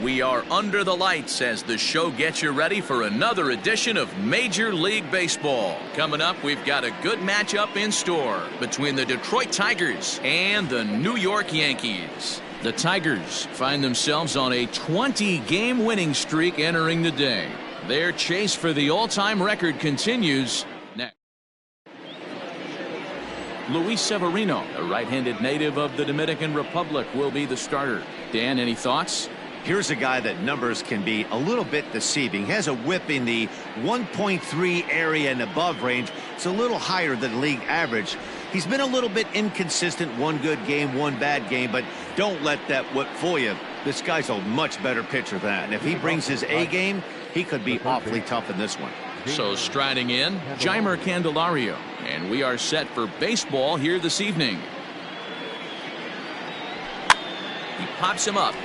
We are under the lights as the show gets you ready for another edition of Major League Baseball. Coming up, we've got a good matchup in store between the Detroit Tigers and the New York Yankees. The Tigers find themselves on a 20-game winning streak entering the day. Their chase for the all-time record continues next. Luis Severino, a right-handed native of the Dominican Republic, will be the starter. Dan, any thoughts? Here's a guy that numbers can be a little bit deceiving. He has a whip in the 1.3 area and above range. It's a little higher than league average. He's been a little bit inconsistent. One good game, one bad game, but don't let that whip fool you. This guy's a much better pitcher than that. And if he brings his A game, he could be awfully tough in this one. So striding in, Jeimer Candelario. And we are set for baseball here this evening. He pops him up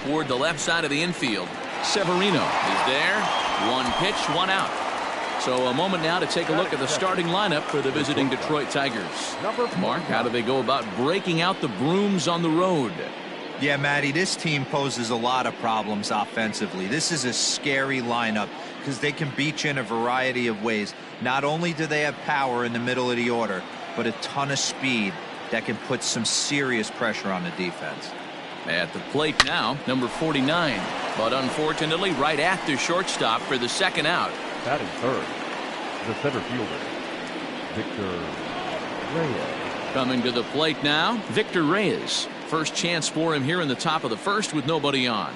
toward the left side of the infield. Severino is there. One pitch, one out. So a moment now to take a look at the starting lineup for the visiting Detroit Tigers. Mark, how do they go about breaking out the brooms on the road? Yeah, Matty, this team poses a lot of problems offensively. This is a scary lineup because they can beat you in a variety of ways. Not only do they have power in the middle of the order, but a ton of speed that can put some serious pressure on the defense. At the plate now, number 49. But unfortunately, right at the shortstop for the second out. Batting third, the center fielder, Victor Reyes. Coming to the plate now, Victor Reyes. First chance for him here in the top of the first with nobody on.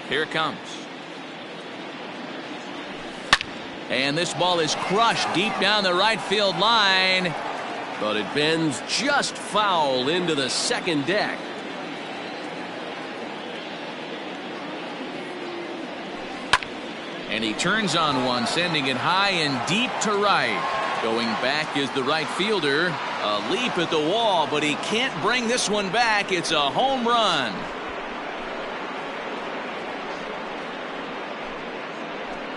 Here it comes. And this ball is crushed deep down the right field line. But it bends just foul into the second deck. And he turns on one, sending it high and deep to right. Going back is the right fielder. A leap at the wall, but he can't bring this one back. It's a home run.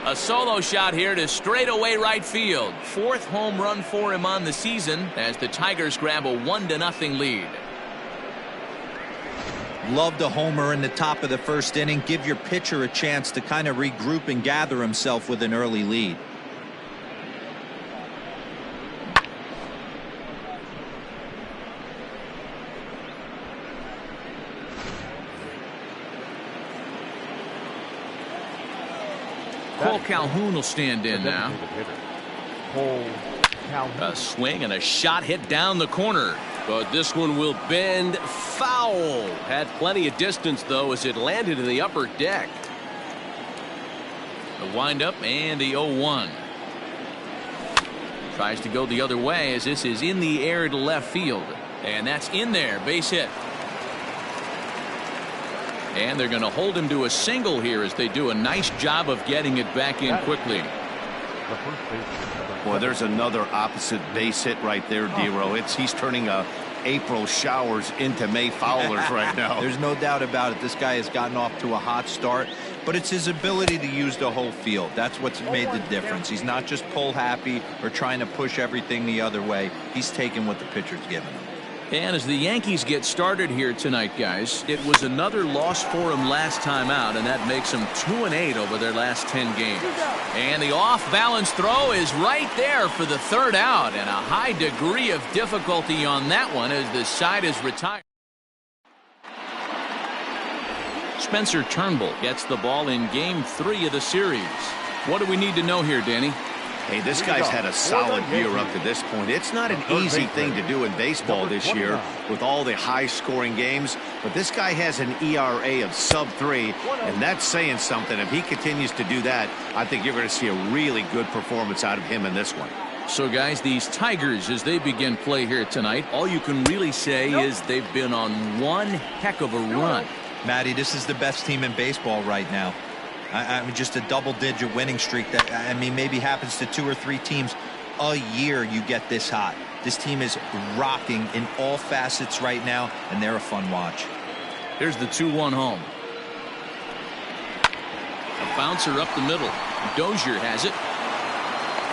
A solo shot here to straightaway right field. Fourth home run for him on the season as the Tigers grab a 1-0 lead. Love the homer in the top of the first inning. Give your pitcher a chance to kind of regroup and gather himself with an early lead. Cole Calhoun will stand in now. A swing and a shot hit down the corner. But this one will bend foul. Had plenty of distance, though, as it landed in the upper deck. The windup and the 0-1. Tries to go the other way as this is in the air to left field. And that's in there. Base hit. And they're going to hold him to a single here as they do a nice job of getting it back in quickly. Boy, there's another opposite base hit right there, D-Row. He's turning April showers into May foulers right now. There's no doubt about it. This guy has gotten off to a hot start, but it's his ability to use the whole field. That's what's made the difference. He's not just pull happy or trying to push everything the other way. He's taking what the pitcher's giving him. And as the Yankees get started here tonight, guys, it was another loss for them last time out, and that makes them 2-8 over their last 10 games. And the off-balance throw is right there for the third out, and a high degree of difficulty on that one as the side is retired. Spencer Turnbull gets the ball in Game 3 of the series. What do we need to know here, Danny? Hey, this guy's had a solid year up to this point. It's not an easy thing to do in baseball this year with all the high-scoring games, but this guy has an ERA of sub-3, and that's saying something. If he continues to do that, I think you're going to see a really good performance out of him in this one. So, guys, these Tigers, as they begin play here tonight, all you can really say is they've been on one heck of a run. Matty, this is the best team in baseball right now. I mean, just a double-digit winning streak that, I mean, maybe happens to 2 or 3 teams a year. You get this hot. This team is rocking in all facets right now, and they're a fun watch. Here's the 2-1 home. A bouncer up the middle. Dozier has it.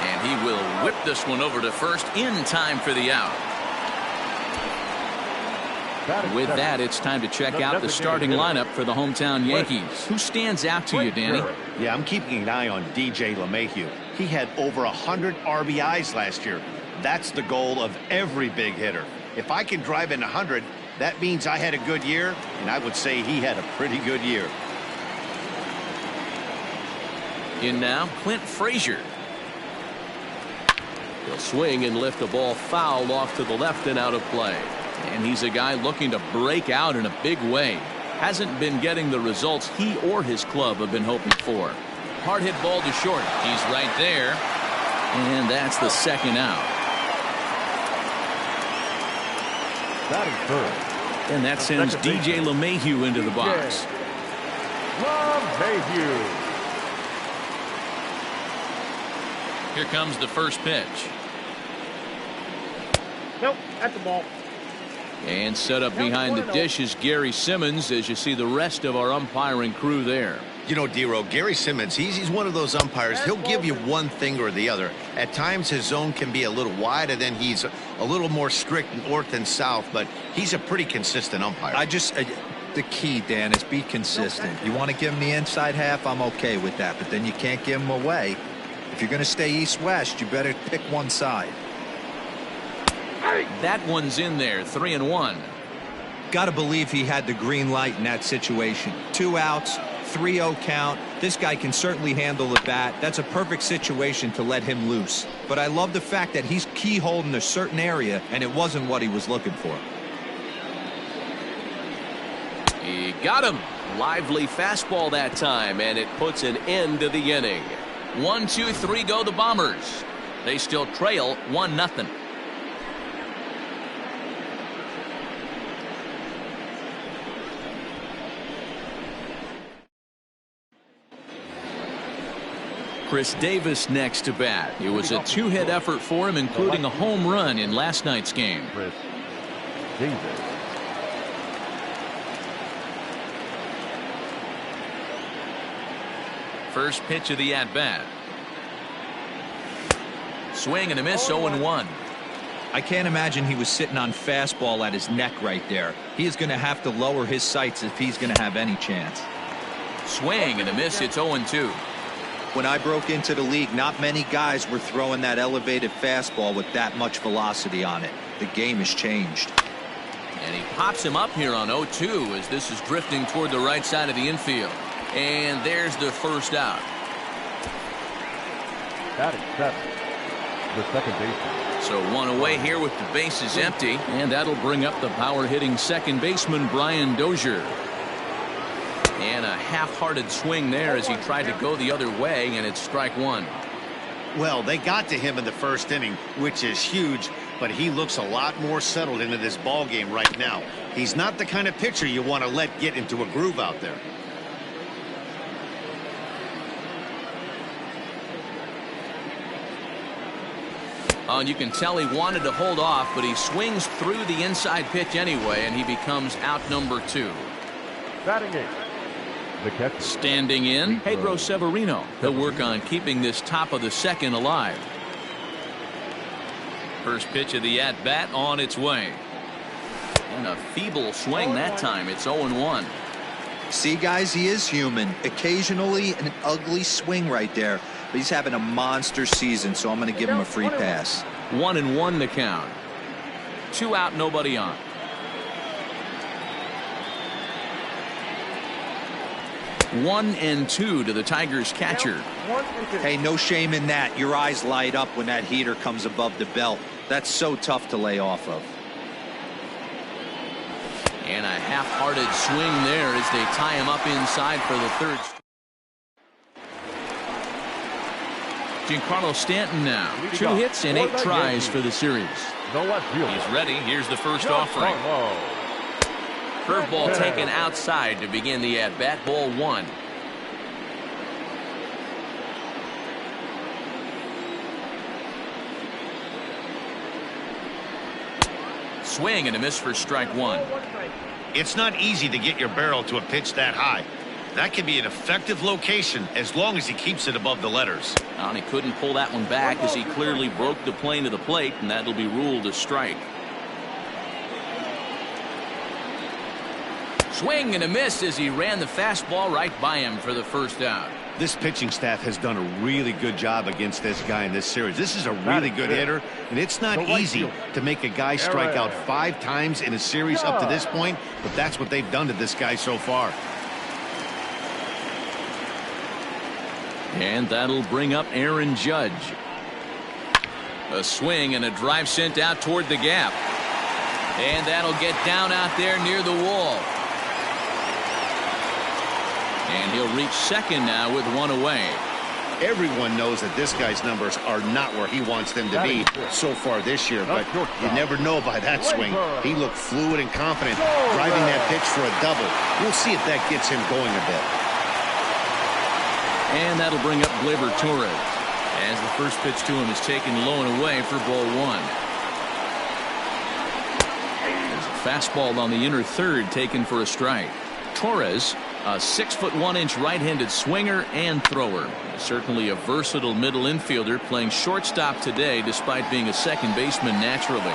And he will whip this one over to first in time for the out. With that, it's time to check out the starting lineup for the hometown Yankees. Who stands out to you, Danny? Yeah, I'm keeping an eye on DJ LeMahieu. He had over 100 RBIs last year. That's the goal of every big hitter. If I can drive in 100, that means I had a good year, and I would say he had a pretty good year. In now, Clint Frazier. He'll swing and lift the ball foul off to the left and out of play. And he's a guy looking to break out in a big way. Hasn't been getting the results he or his club have been hoping for. Hard hit ball to short. He's right there. And that's the second out. Batting third. And that sends DJ LeMahieu into the box. LeMahieu. Here comes the first pitch. Nope, at the ball. And set up behind the dish is Gary Simmons, as you see the rest of our umpiring crew there. You know, D-Row, Gary Simmons, he's one of those umpires. He'll give you one thing or the other. At times his zone can be a little wide, and then he's a little more strict north and south, but he's a pretty consistent umpire. The key, Dan, is be consistent. You want to give him the inside half, I'm okay with that, but then you can't give him away. If you're going to stay east-west, you better pick one side. That one's in there, 3-1. Got to believe he had the green light in that situation. 2 outs, 3-0 count. This guy can certainly handle the bat. That's a perfect situation to let him loose. But I love the fact that he's keyholed in a certain area, and it wasn't what he was looking for. He got him. Lively fastball that time, and it puts an end to the inning. 1, 2, 3 go the Bombers. They still trail 1-0. Chris Davis next to bat. It was a 2-hit effort for him, including a home run in last night's game. Chris Davis. First pitch of the at-bat. Swing and a miss, 0-1. I can't imagine he was sitting on fastball at his neck right there. He is going to have to lower his sights if he's going to have any chance. Swing and a miss, it's 0-2. When I broke into the league, not many guys were throwing that elevated fastball with that much velocity on it. The game has changed. And he pops him up here on 0-2 as this is drifting toward the right side of the infield. And there's the first out. Batting seventh, the second baseman. So one away here with the bases empty, and that'll bring up the power-hitting second baseman Brian Dozier. And a half-hearted swing there as he tried to go the other way, and it's strike one. Well, they got to him in the first inning, which is huge, but he looks a lot more settled into this ball game right now. He's not the kind of pitcher you want to let get into a groove out there. Oh, and you can tell he wanted to hold off, but he swings through the inside pitch anyway, and he becomes out number 2. Batting eighth, the catcher. Standing in, Pedro Severino. He'll work on keeping this top of the second alive. First pitch of the at-bat on its way. And a feeble swing that time. It's 0-1. See, guys, he is human. Occasionally an ugly swing right there. But he's having a monster season, so I'm going to give him a free pass. 1-1 to count. 2 out, nobody on. One and two to the Tigers catcher. Hey, no shame in that. Your eyes light up when that heater comes above the belt. That's so tough to lay off of. And a half-hearted swing there as they tie him up inside for the third. Giancarlo Stanton now. 2 hits and 8 tries for the series. He's ready. Here's the first offering. Curveball taken outside to begin the at-bat. Ball 1. Swing and a miss for strike 1. It's not easy to get your barrel to a pitch that high. That can be an effective location as long as he keeps it above the letters. And he couldn't pull that one back as he clearly broke the plane to the plate, and that'll be ruled a strike. swing and a miss as he ran the fastball right by him for the first out. This pitching staff has done a really good job against this guy in this series. This is a really good hitter, and it's not easy to make a guy strike out 5 times in a series up to this point, but that's what they've done to this guy so far. And that'll bring up Aaron Judge. A swing and a drive sent out toward the gap. And that'll get down out there near the wall. And he'll reach second now with 1 away. Everyone knows that this guy's numbers are not where he wants them to be so far this year, but you never know by that swing. He looked fluid and confident, driving that pitch for a double. We'll see if that gets him going a bit. And that'll bring up Gleyber Torres as the first pitch to him is taken low and away for ball 1. There's a fastball on the inner third taken for a strike. Torres, a 6'1" right-handed swinger and thrower. Certainly a versatile middle infielder playing shortstop today despite being a second baseman naturally.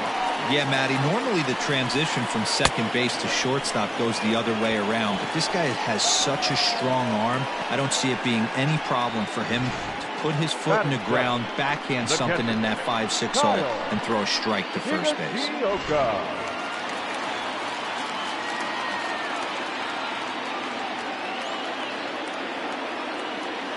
Yeah, Matty, normally the transition from second base to shortstop goes the other way around, but this guy has such a strong arm. I don't see it being any problem for him to put his foot in the ground, backhand something in that 5-6 hole, and throw a strike to first base.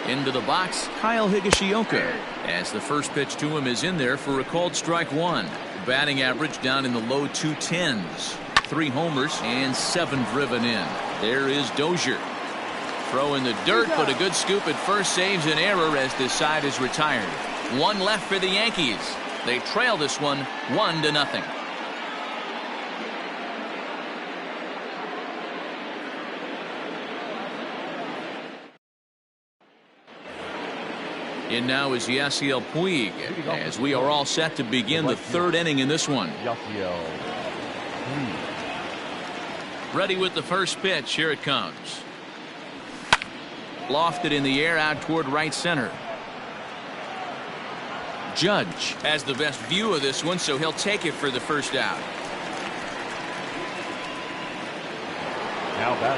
Into the box, Kyle Higashioka, as the first pitch to him is in there for a called strike 1. Batting average down in the low 210s. 3 homers and 7 driven in. There is Dozier. Throw in the dirt, but a good scoop at first saves an error as this side is retired. 1 left for the Yankees. They trail this one 1-0. In now is Yasiel Puig as we are all set to begin the 3rd inning in this one. Ready with the first pitch. Here it comes. Lofted in the air out toward right center. Judge has the best view of this one, so he'll take it for the first out.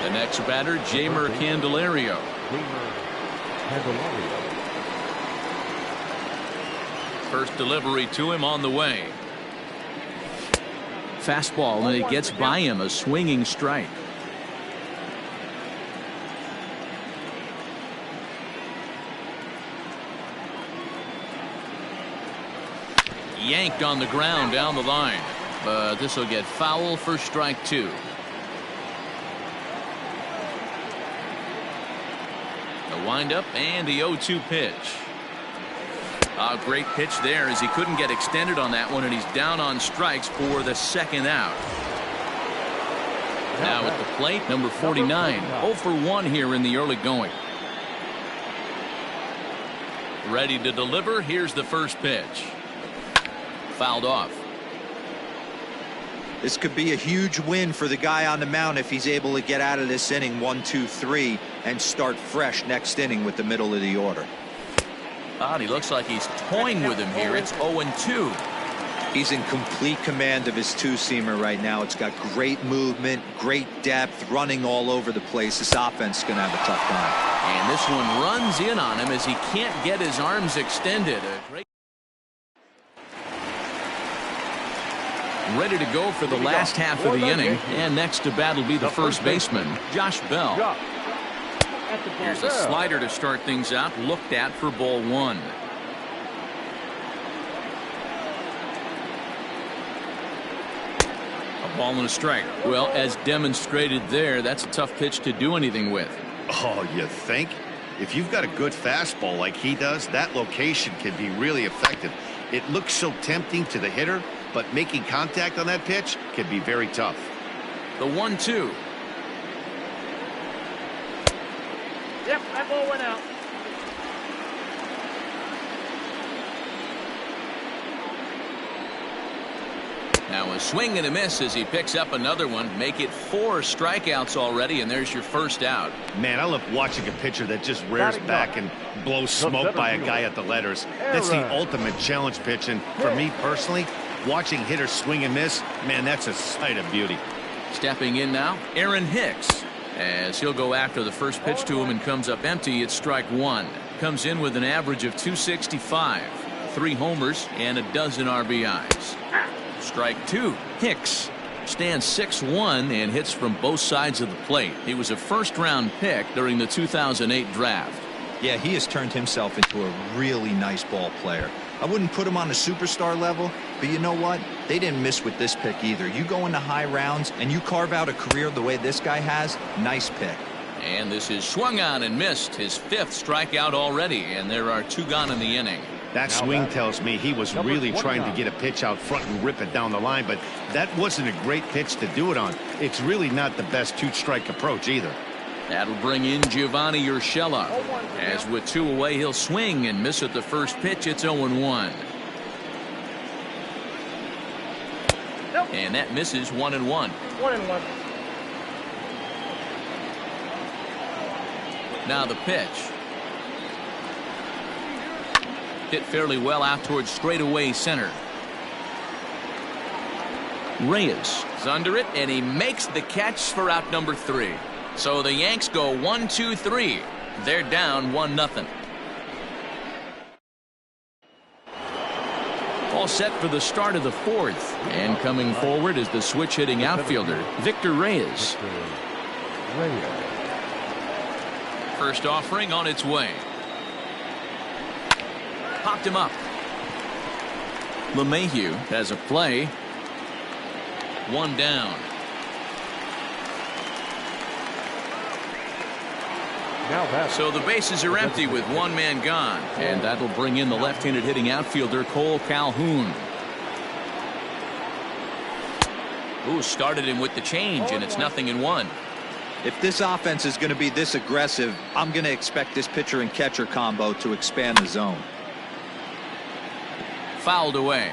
The next batter, Jeimer Candelario. First delivery to him on the way. Fastball, and it gets by him, a swinging strike. Yanked on the ground down the line, but this will get foul for strike 2. The windup and the 0-2 pitch. A great pitch there as he couldn't get extended on that one, and he's down on strikes for the second out. Now at the plate, number 49, 0 for 1 here in the early going. Ready to deliver. Here's the first pitch. Fouled off. This could be a huge win for the guy on the mound if he's able to get out of this inning 1-2-3 and start fresh next inning with the middle of the order. He looks like he's toying with him here. It's 0-2. He's in complete command of his 2-seamer right now. It's got great movement, great depth, running all over the place. This offense is going to have a tough time. And this one runs in on him as he can't get his arms extended. Ready to go for the last half of the inning. And next to bat will be the first baseman, Josh Bell. Here's a slider to start things out, looked at for ball 1. A ball and a strike. Well, as demonstrated there, that's a tough pitch to do anything with. Oh, you think? If you've got a good fastball like he does, that location can be really effective. It looks so tempting to the hitter, but making contact on that pitch can be very tough. The 1-2. Yep, that ball went out. Now a swing and a miss as he picks up another one. Make it 4 strikeouts already, and there's your first out. Man, I love watching a pitcher that just rears back and blows smoke by a guy at the letters. That's the ultimate challenge pitch, and for me personally, watching hitters swing and miss, man, that's a sight of beauty. Stepping in now, Aaron Hicks, as he'll go after the first pitch to him and comes up empty. It's strike one. Comes in with an average of 265, 3 homers and a dozen RBIs. Strike two. Hicks stands 6'1" and hits from both sides of the plate. He was a first-round pick during the 2008 draft. Yeah, he has turned himself into a really nice ball player. I wouldn't put him on a superstar level, but you know what? They didn't miss with this pick either. You go into high rounds and you carve out a career the way this guy has, nice pick. And this is swung on and missed, his 5th strikeout already, and there are 2 gone in the inning. That swing tells me he was really trying to get a pitch out front and rip it down the line, but that wasn't a great pitch to do it on. It's really not the best 2-strike approach either. That'll bring in Giovanni Urshela. As with 2 away, he'll swing and miss at the first pitch. It's 0-1. And that misses 1-1. 1-1. Now the pitch. Hit fairly well out towards straightaway center. Reyes is under it, and he makes the catch for out number 3. So the Yanks go 1-2-3. They're down 1-0. All set for the start of the 4th. And coming forward is the switch hitting outfielder, Victor Reyes. First offering on its way. Popped him up. LeMahieu has a play. 1 down. So the bases are empty with 1 man gone, and that'll bring in the left-handed hitting outfielder Cole Calhoun. Ooh, started him with the change, and it's 0-1. If this offense is going to be this aggressive, I'm going to expect this pitcher and catcher combo to expand the zone. Fouled away.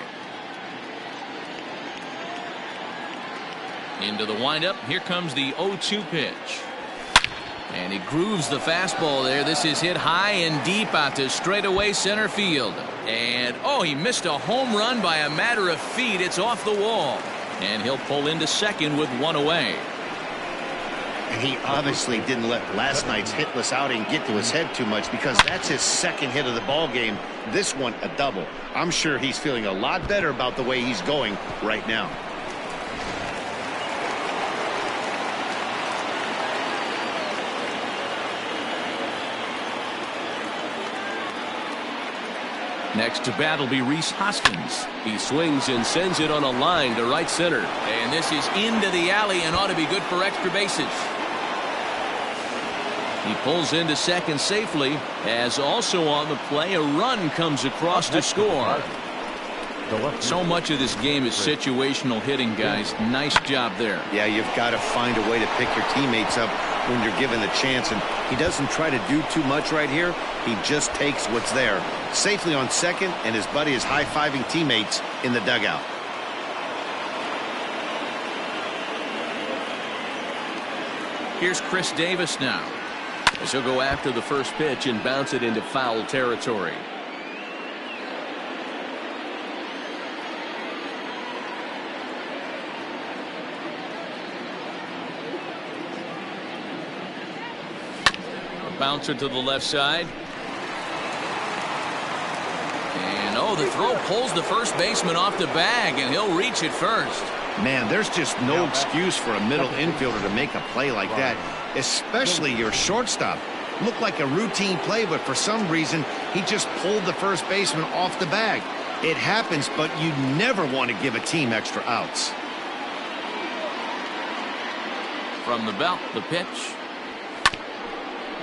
Into the windup. Here comes the 0-2 pitch. And he grooves the fastball there. This is hit high and deep out to straightaway center field. And, oh, he missed a home run by a matter of feet. It's off the wall. And he'll pull into second with 1 away. And he obviously didn't let last night's hitless outing get to his head too much, because that's his 2nd hit of the ball game. This one a double. I'm sure he's feeling a lot better about the way he's going right now. Next to bat will be Rhys Hoskins. He swings and sends it on a line to right center. And this is into the alley and ought to be good for extra bases. He pulls into second safely, as also on the play a run comes across to score. So much of this game is situational hitting, guys. Nice job there. Yeah, you've got to find a way to pick your teammates up when you're given the chance, and he doesn't try to do too much right here. He just takes what's there. Safely on second, and his buddy is high-fiving teammates in the dugout. Here's Chris Davis now, as he'll go after the first pitch and bounce it into foul territory. Bouncer to the left side. And oh, the throw pulls the first baseman off the bag, and he'll reach it first. Man, there's just no excuse for a middle infielder to make a play like that, especially your shortstop. Looked like a routine play, but for some reason he just pulled the first baseman off the bag. It happens, but you never want to give a team extra outs. From the belt, the pitch.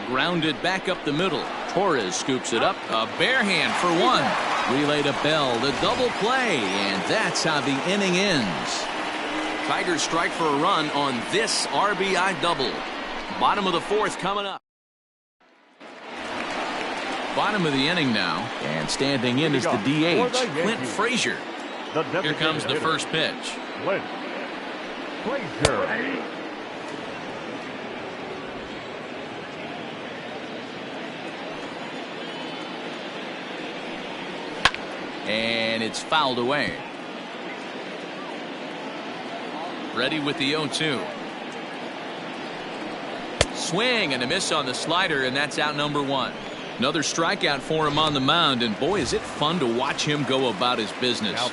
Grounded back up the middle. Torres scoops it up. A bare hand for 1. Relay to Bell. The double play. And that's how the inning ends. Tigers strike for a run on this RBI double. Bottom of the 4th coming up. Bottom of the inning now. And standing in is the DH, Clint Frazier. Here comes the first pitch. Clint Frazier. And it's fouled away. Ready with the 0-2. Swing and a miss on the slider, and that's out number 1. Another strikeout for him on the mound, and boy, is it fun to watch him go about his business.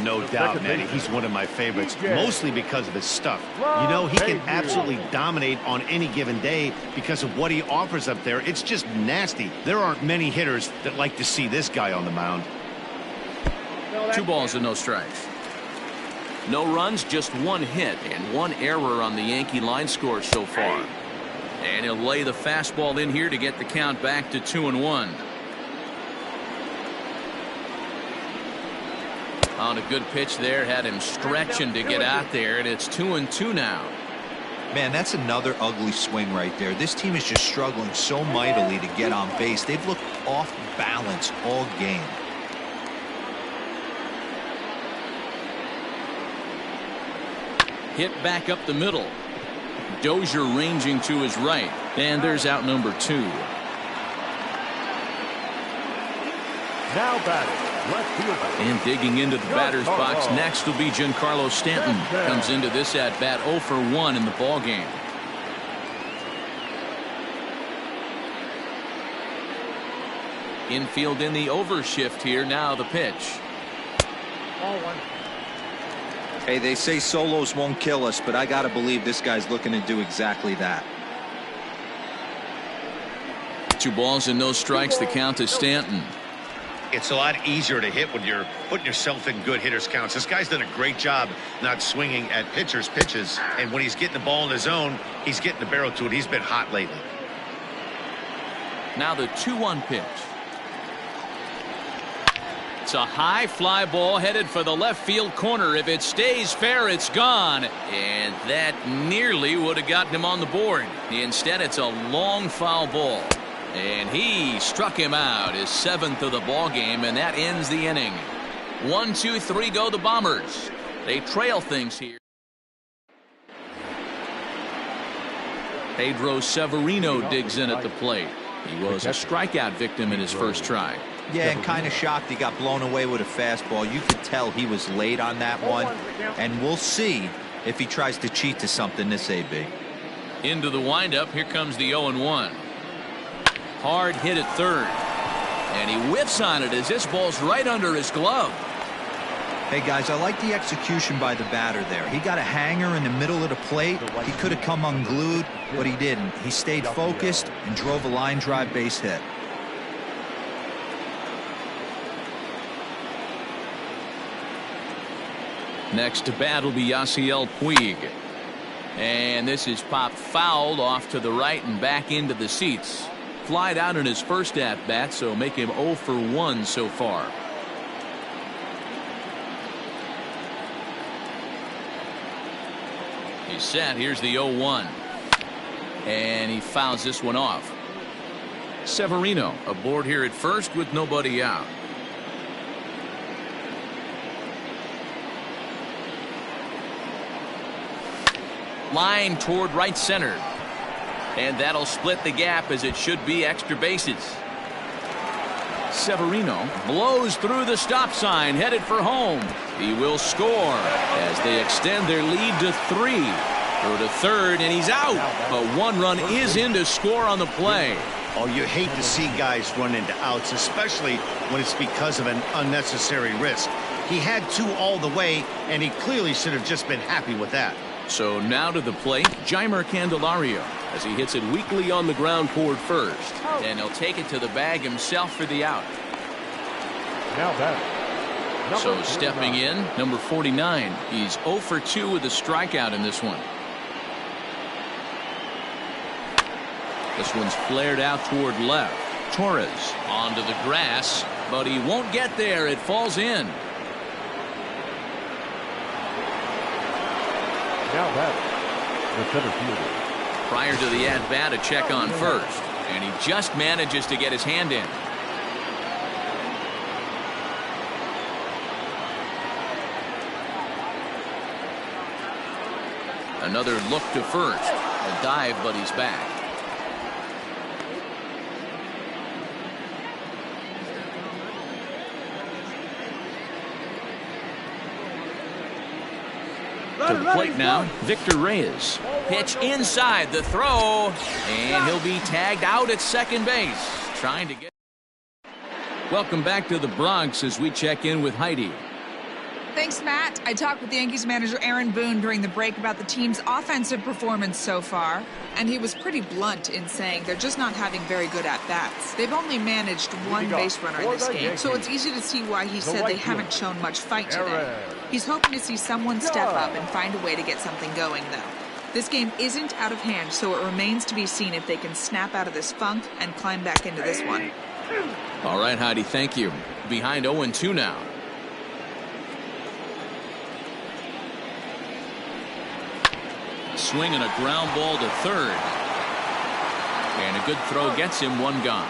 No doubt, Manny. He's one of my favorites, mostly because of his stuff. You know, he can absolutely dominate on any given day because of what he offers up there. It's just nasty. There aren't many hitters that like to see this guy on the mound. 2 balls and no strikes. No runs, just 1 hit, and 1 error on the Yankee line score so far. And he'll lay the fastball in here to get the count back to 2-1. On a good pitch there, had him stretching to get out there, and it's 2-2 now. Man, that's another ugly swing right there. This team is just struggling so mightily to get on base. They've looked off balance all game. Hit back up the middle. Dozier ranging to his right, and there's out number 2. Now batting, left fielder. And digging into the batter's box next will be Giancarlo Stanton. Comes into this at bat 0 for 1 in the ball game. Infield in the overshift here. Now the pitch. Ball 1. Hey, they say solos won't kill us, but I gotta believe this guy's looking to do exactly that. 2 balls and no strikes. The count to Stanton. It's a lot easier to hit when you're putting yourself in good hitters counts. This guy's done a great job not swinging at pitchers' pitches, and when he's getting the ball in his zone, he's getting the barrel to it. He's been hot lately. Now the 2-1 pitch. It's a high fly ball headed for the left field corner. If it stays fair, it's gone. And that nearly would have gotten him on the board. Instead, it's a long foul ball. And he struck him out, his 7th of the ball game, and that ends the inning. 1, 2, 3 go the Bombers. They trail things here. Pedro Severino digs in at the plate. He was a strikeout victim in his first try. Yeah, and kind of shocked he got blown away with a fastball. You could tell he was late on that one, and we'll see if he tries to cheat to something this AB. Into the windup, here comes the 0-1. Hard hit at third, and he whiffs on it as this ball's right under his glove. Hey guys, I like the execution by the batter there. He got a hanger in the middle of the plate. He could have come unglued, but he didn't. He stayed focused and drove a line drive base hit. Next to bat will be Yasiel Puig. And this is popped fouled off to the right and back into the seats. Flied out in his first at bat, so make him 0 for 1 so far. He's set. Here's the 0-1. And he fouls this one off. Severino aboard here at first with nobody out. Line toward right center. And that'll split the gap as it should be extra bases. Severino blows through the stop sign, headed for home. He will score as they extend their lead to 3. Throw to third, and he's out. But 1 run is in to score on the play. Oh, you hate to see guys run into outs, especially when it's because of an unnecessary risk. He had 2 all the way, and he clearly should have just been happy with that. So now to the plate, Jeimer Candelario, as he hits it weakly on the ground toward first. And he'll take it to the bag himself for the out. Now batting. So stepping in, number 49. He's 0 for 2 with a strikeout in this one. This one's flared out toward left. Torres onto the grass, but he won't get there. It falls in. Now batting, the center fielder. Prior to the at-bat, a check on first. And he just manages to get his hand in. Another look to first. A dive, but he's back. To the plate now, Victor Reyes. Pitch inside the throw, and he'll be tagged out at second base. Trying to get. Welcome back to the Bronx as we check in with Heidi. Thanks, Matt. I talked with Yankees manager Aaron Boone during the break about the team's offensive performance so far, and he was pretty blunt in saying they're just not having very good at-bats. They've only managed one base runner in this game, so it's easy to see why he said they haven't shown much fight today. He's hoping to see someone step up and find a way to get something going, though. This game isn't out of hand, so it remains to be seen if they can snap out of this funk and climb back into this one. All right, Heidi, thank you. Behind 0-2 now. Swing and a ground ball to third. And a good throw gets him one gone.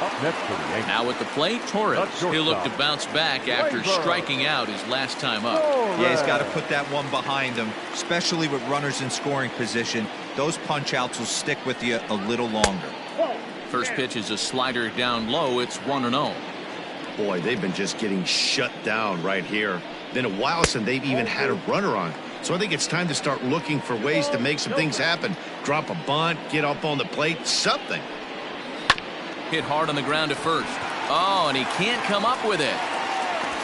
Up next for the Yankees. Now at the plate, Torres. He'll look to bounce back after striking out his last time up. Yeah, he's got to put that one behind him, especially with runners in scoring position. Those punch-outs will stick with you a little longer. First pitch is a slider down low. It's 1-0. Boy, they've been just getting shut down right here. Been a while since they've even had a runner on. So I think it's time to start looking for ways to make some things happen. Drop a bunt, get up on the plate, something. Hit hard on the ground to first. Oh, and he can't come up with it.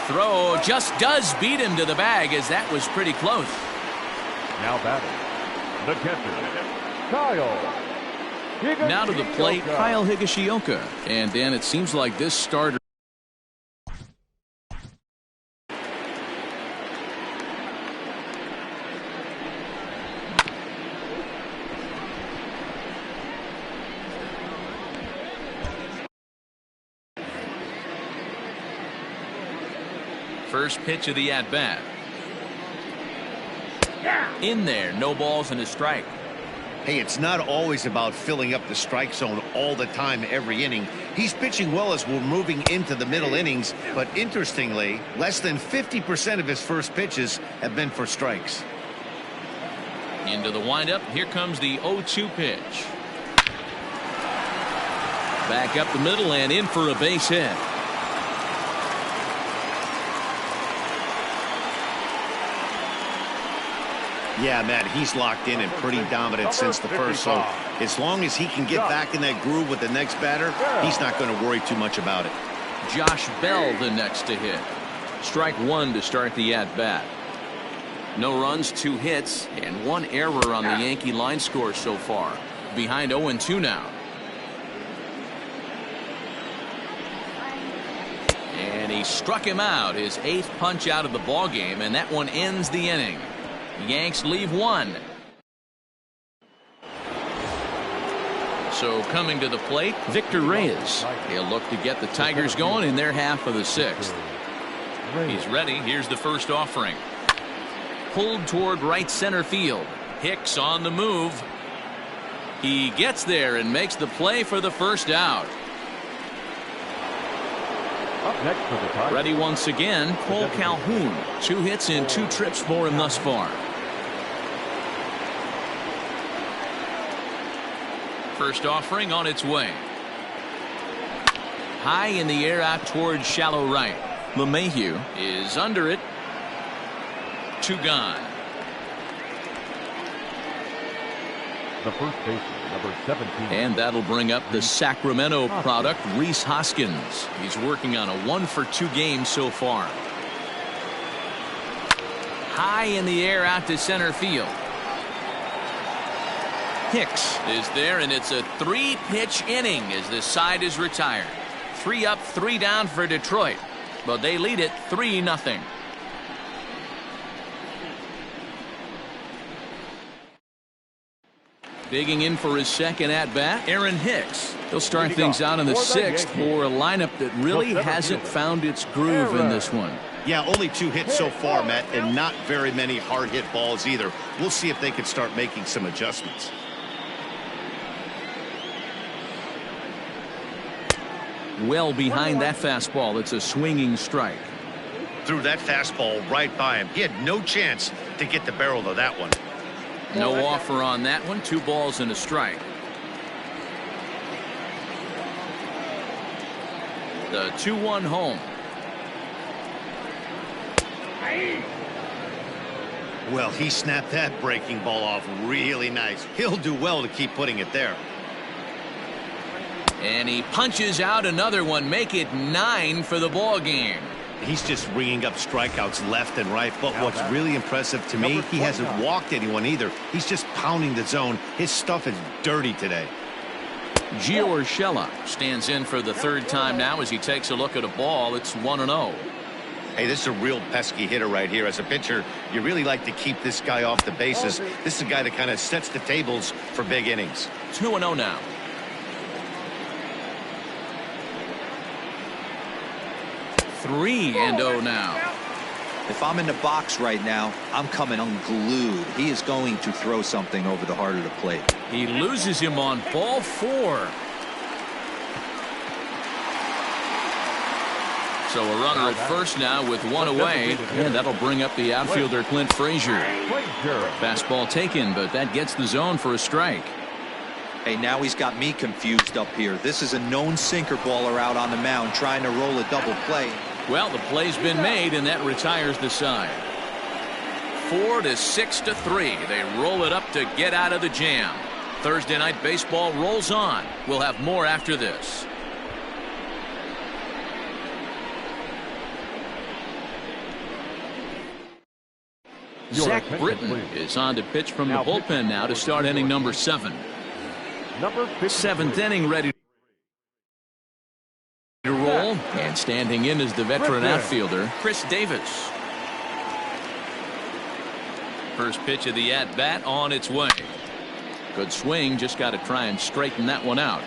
Throw just does beat him to the bag, as that was pretty close. Now batting, the catcher, Kyle. Now to the plate, Kyle Higashioka. And Dan, it seems like this starter. First pitch of the at-bat. In there, no balls and a strike. Hey, it's not always about filling up the strike zone all the time every inning. He's pitching well as we're moving into the middle innings, but interestingly, less than 50% of his first pitches have been for strikes. Into the windup, here comes the 0-2 pitch. Back up the middle and in for a base hit. Yeah, Matt, he's locked in and pretty dominant since the first, so as long as he can get back in that groove with the next batter, he's not going to worry too much about it. Josh Bell the next to hit. Strike one to start the at-bat. No runs, 2 hits, and 1 error on the Yankee line score so far. Behind 0-2 now. And he struck him out, his 8th punch out of the ball game, and that one ends the inning. Yanks leave 1. So coming to the plate, Victor Reyes. He'll look to get the Tigers going in their half of the 6th. He's ready. Here's the first offering. Pulled toward right center field. Hicks on the move. He gets there and makes the play for the first out. Up next for the Tigers. Ready once again, Cole Calhoun. 2 hits and 2 trips for him thus far. First offering on its way. High in the air out towards shallow right. LeMahieu is under it. 2 gone. The first baseman, number 17. And that'll bring up the Sacramento product, Rhys Hoskins. He's working on a 1-for-2 game so far. High in the air out to center field. Hicks is there, and it's a 3-pitch inning as this side is retired. 3 up, 3 down for Detroit, but they lead it 3-0. Digging in for his second at-bat, Aaron Hicks. He'll start things out in the 6th for a lineup that really hasn't found its groove in this one. Yeah, only 2 hits so far, Matt, and not very many hard hit balls either. We'll see if they can start making some adjustments. Well behind that fastball. It's a swinging strike. Threw that fastball right by him. He had no chance to get the barrel of that one. No offer on that one. 2 balls and a strike. The 2-1 home. Well, he snapped that breaking ball off really nice. He'll do well to keep putting it there. And he punches out another one, make it 9 for the ball game. He's just ringing up strikeouts left and right. But what's really impressive to me, he hasn't walked anyone either. He's just pounding the zone. His stuff is dirty today. Gio Urshela stands in for the third time now as he takes a look at a ball. It's 1-0. Hey, this is a real pesky hitter right here. As a pitcher, you really like to keep this guy off the bases. This is a guy that kind of sets the tables for big innings. 2-0 now. Three and 0 now. If I'm in the box right now, I'm coming unglued. He is going to throw something over the heart of the plate. He loses him on ball 4. So a runner at first now with one away, and that'll bring up the outfielder Clint Frazier. Fastball taken, but that gets the zone for a strike. Hey, now he's got me confused up here. This is a known sinker baller out on the mound trying to roll a double play. Well, the play's been made, and that retires the side. 4-6-3. They roll it up to get out of the jam. Thursday night baseball rolls on. We'll have more after this. Zach Britton is on to pitch from the bullpen now to start inning number 7. Seventh inning ready to roll, and standing in is the veteran outfielder Chris Davis. First pitch of the at-bat on its way. Good swing, just got to try and straighten that one out.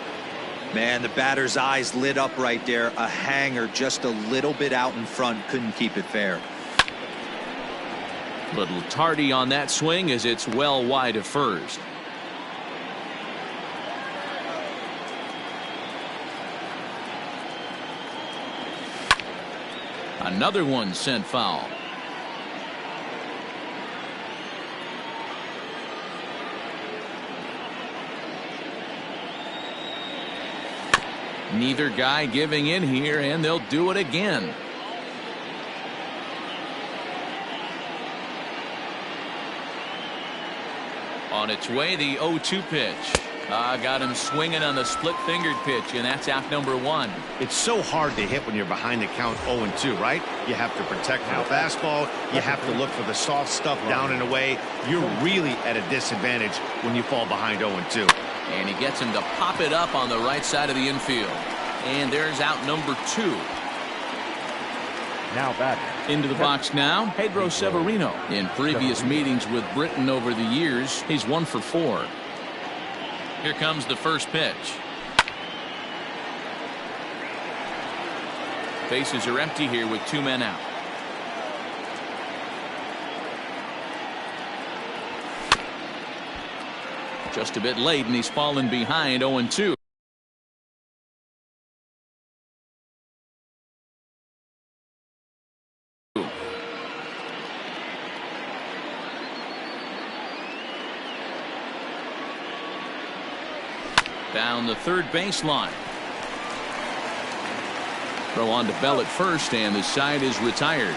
Man, the batter's eyes lit up right there. A hanger just a little bit out in front, couldn't keep it fair. Little tardy on that swing as it's well wide of first. Another one sent foul. Neither guy giving in here, and they'll do it again. On its way, the 0-2 pitch. Got him swinging on the split-fingered pitch, and that's out number 1. It's so hard to hit when you're behind the count 0-2, right? You have to protect your fastball. You have to look for the soft stuff down and away. You're really at a disadvantage when you fall behind 0-2. And he gets him to pop it up on the right side of the infield. And there's out number 2. Now back. Into the box now, Pedro Severino. In previous meetings with Britton over the years, he's 1 for 4. Here comes the first pitch. Bases are empty here with 2 men out. Just a bit late, and he's fallen behind 0-2. Down the third baseline. Throw on to Bell at first, and the side is retired.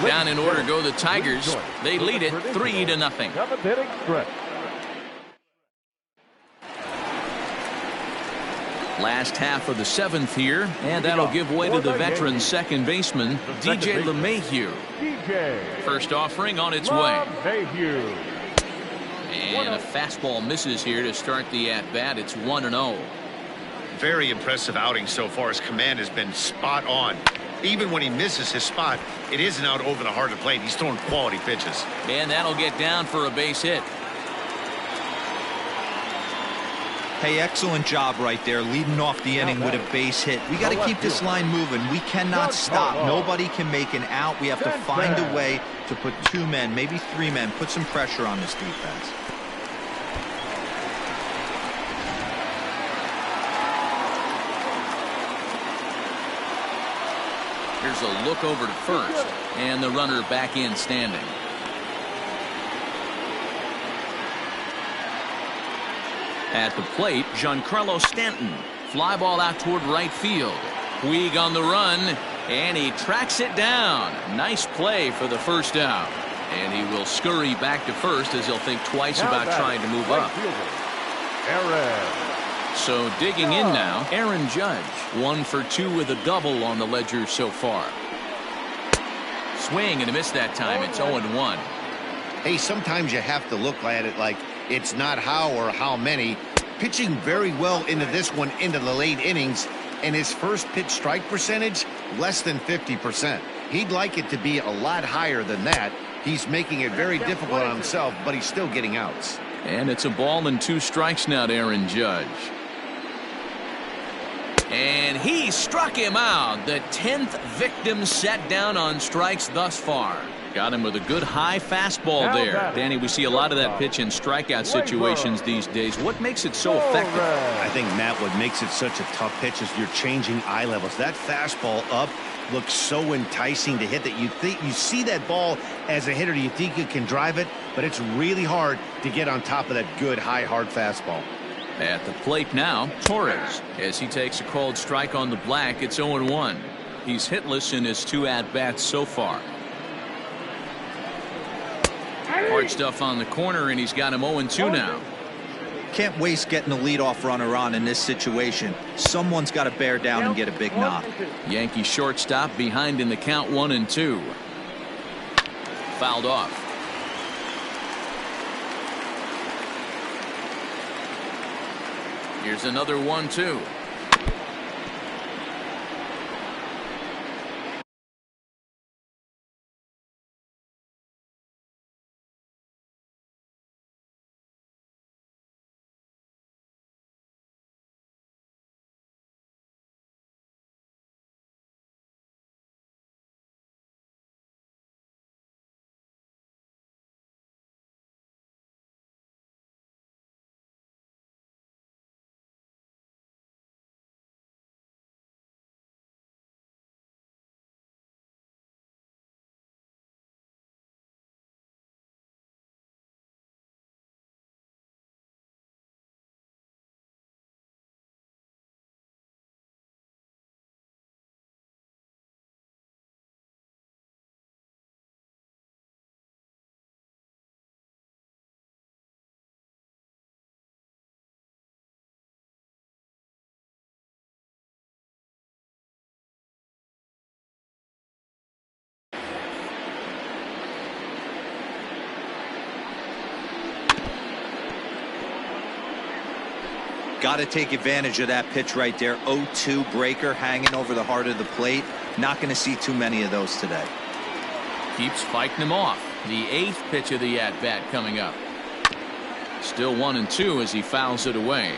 Down in order go the Tigers. They lead it 3-0. Seventh inning stretch. Last half of the 7th here, and that'll give way to the veteran second baseman, DJ LeMahieu. First offering on its way. And a fastball misses here to start the at-bat. It's 1-0. Very impressive outing so far. His command has been spot on. Even when he misses his spot, it isn't out over the heart of the plate. He's throwing quality pitches. And that'll get down for a base hit. Hey, excellent job right there, leading off the inning with a base hit. We got to keep this line moving. We cannot stop. Nobody can make an out. We have to find a way to put 2 men, maybe 3 men, put some pressure on this defense. Here's a look over to first, and the runner back in standing. At the plate, Giancarlo Stanton. Fly ball out toward right field. Puig on the run, And he tracks it down. Nice play for the first out. And he will scurry back to first as he'll think twice about trying to move up. So digging in now, Aaron Judge. 1 for 2 with a double on the ledger so far. Swing and a miss that time. It's 0-1. Hey, sometimes you have to look at it like it's not how or how many. Pitching very well into this one into the late innings, and his first pitch strike percentage less than 50%. He'd like it to be a lot higher than that. He's making it very difficult on himself, but he's still getting outs. And it's a ball and 2 strikes now to Aaron Judge. And he struck him out. The 10th victim set down on strikes thus far. Got him with a good high fastball there. Danny, we see a lot of that pitch in strikeout situations these days. What makes it so effective? I think, Matt, what makes it such a tough pitch is you're changing eye levels. That fastball up looks so enticing to hit that you see that ball as a hitter, you think you can drive it, but it's really hard to get on top of that good high hard fastball. At the plate now, Torres, as he takes a called strike on the black. It's 0-1. He's hitless in his 2 at-bats so far. Hard stuff on the corner, and he's got him 0-2 now. Can't waste getting the leadoff runner on in this situation. Someone's got to bear down and get a big knock. Yankee shortstop behind in the count, 1-2. Fouled off. Here's another 1-2. Got to take advantage of that pitch right there. 0-2 breaker hanging over the heart of the plate. Not going to see too many of those today. Keeps fighting him off. The 8th pitch of the at-bat coming up. Still 1-2 as he fouls it away.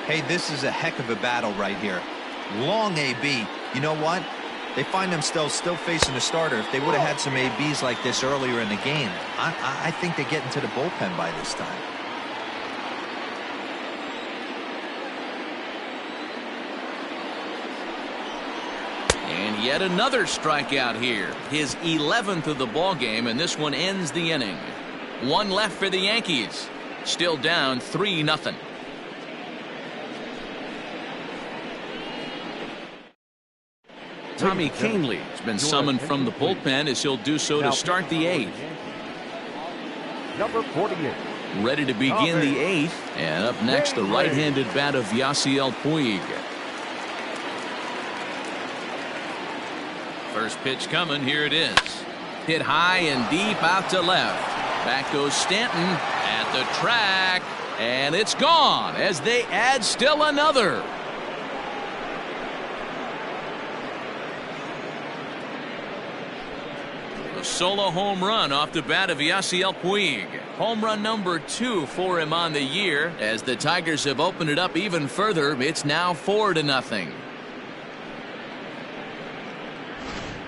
Hey, this is a heck of a battle right here. Long AB. You know what? They find themselves still facing a starter. If they would have had some ABs like this earlier in the game, I think they get into the bullpen by this time. And yet another strikeout here. His 11th of the ball game, and this one ends the inning. 1 left for the Yankees. Still down 3-0. Tommy Kahnle has been summoned from the bullpen as he'll do so to start the 8th. Number 48. Ready to begin the 8th. And up next, the right-handed bat of Yasiel Puig. First pitch coming. Here it is. Hit high and deep out to left. Back goes Stanton at the track. And it's gone as they add still another. A solo home run off the bat of Yasiel Puig. Home run number 2 for him on the year. As the Tigers have opened it up even further, it's now 4-0.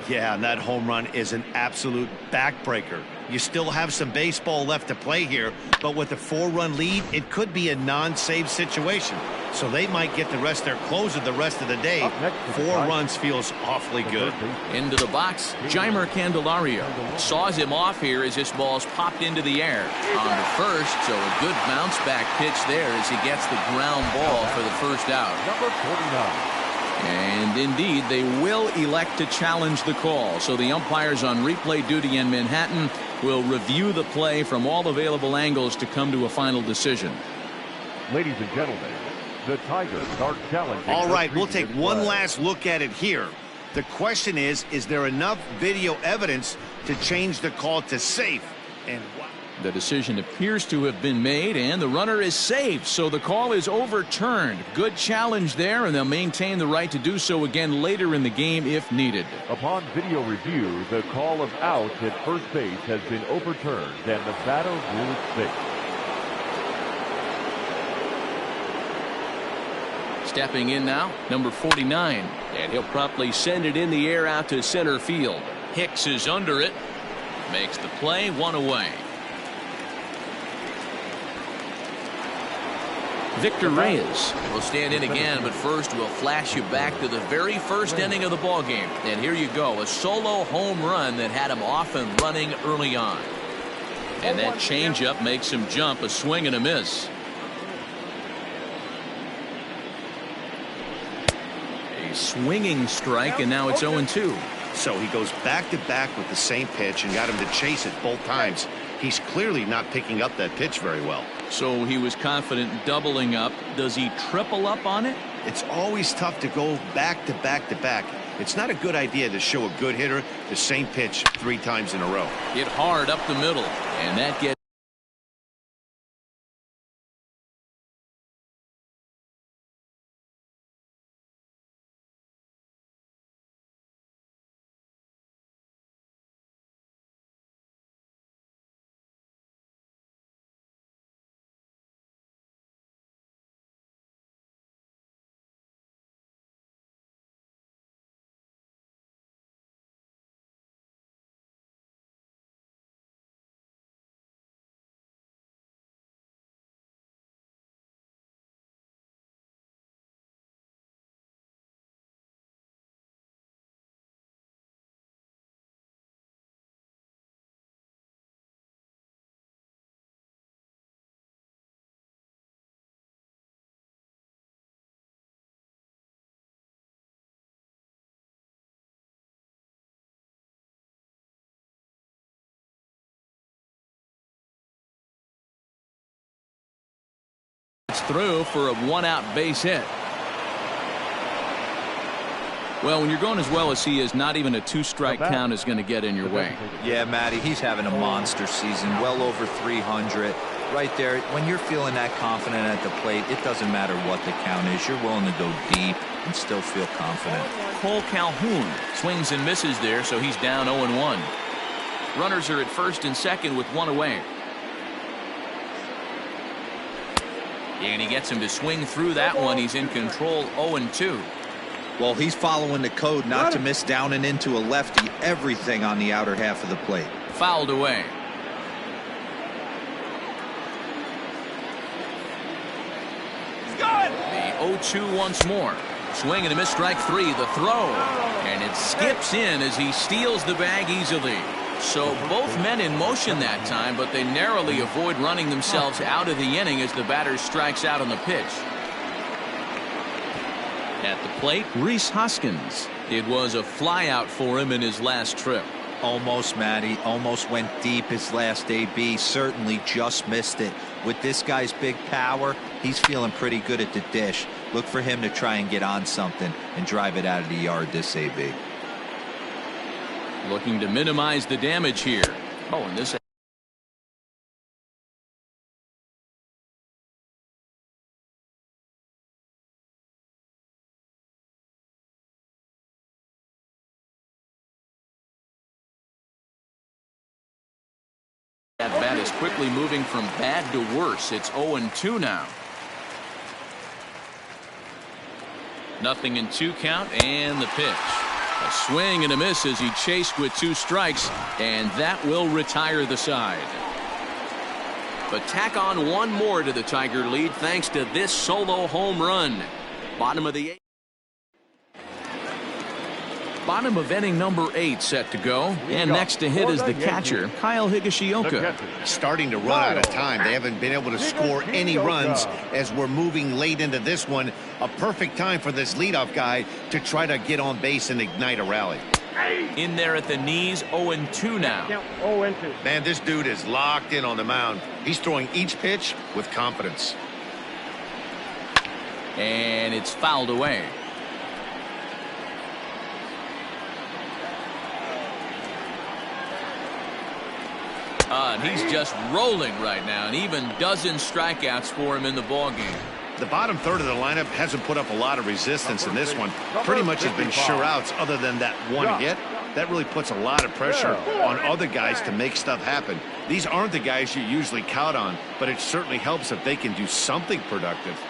Yeah, and that home run is an absolute backbreaker. You still have some baseball left to play here, but with a 4-run lead, it could be a non-save situation. So they might get the rest their closer the rest of the day. 4 runs feels awfully good. Into the box, Jeimer Candelario saws him off here as this ball's popped into the air. On to first, so a good bounce back pitch there as he gets the ground ball for the first out. Number 49. And indeed, they will elect to challenge the call. So the umpires on replay duty in Manhattan will review the play from all available angles to come to a final decision. Ladies and gentlemen, the Tigers start challenging. All right, we'll take one flag. last look at it here. The question is there enough video evidence to change the call to safe? And the decision appears to have been made, and the runner is safe, so the call is overturned. Good challenge there, and they'll maintain the right to do so again later in the game if needed. Upon video review, the call of out at first base has been overturned, and the batter ruled safe. Stepping in now, number 49, and he'll promptly send it in the air out to center field. Hicks is under it, makes the play, one away. Victor Reyes will stand in again, but first we'll flash you back to the very first inning of the ball game. And here you go, a solo home run that had him off and running early on. And that changeup makes him jump, a swing and a miss. A swinging strike, and now it's 0-2. so he goes back to back with the same pitch and got him to chase it both times. He's clearly not picking up that pitch very well. So he was confident doubling up. Does he triple up on it? It's always tough to go back to back to back. It's not a good idea to show a good hitter the same pitch 3 times in a row. Hit hard up the middle, and that gets through for a 1-out base hit. Well, when you're going as well as he is, not even a 2-strike count is going to get in your way. Yeah, Matty, he's having a monster season, well over 300. Right there, when you're feeling that confident at the plate, it doesn't matter what the count is. You're willing to go deep and still feel confident. Cole Calhoun swings and misses there, so he's down 0-1. Runners are at first and second with 1 away. And he gets him to swing through that one. He's in control, 0-2. Well, he's following the code not to miss down and into a lefty. Everything on the outer half of the plate. Fouled away. The 0-2 once more. Swing and a miss, strike 3. The throw. And it skips in as he steals the bag easily. So both men in motion that time, but they narrowly avoid running themselves out of the inning as the batter strikes out on the pitch. At the plate, Rhys Hoskins. It was a flyout for him in his last trip. Almost, Matty. Almost went deep his last AB. Certainly just missed it. With this guy's big power, he's feeling pretty good at the dish. Look for him to try and get on something and drive it out of the yard this AB. Looking to minimize the damage here. Oh, and this that bat is quickly moving from bad to worse. It's 0-2 now. Nothing in 2 count, and the pitch. A swing and a miss as he chased with 2 strikes, and that will retire the side. But tack on 1 more to the Tiger lead thanks to this solo home run. Bottom of the 8th. Bottom of inning number 8 set to go. And next to hit is the catcher, Higashioka. Starting to run out of time. They haven't been able to score any runs as we're moving late into this one. A perfect time for this leadoff guy to try to get on base and ignite a rally. In there at the knees, 0-2 now. Man, this dude is locked in on the mound. He's throwing each pitch with confidence. And it's fouled away. And he's just rolling right now, and even dozen strikeouts for him in the ballgame. The bottom third of the lineup hasn't put up a lot of resistance in this one. Pretty much has been sure outs other than that one hit. That really puts a lot of pressure on other guys to make stuff happen. These aren't the guys you usually count on, but it certainly helps if they can do something productive.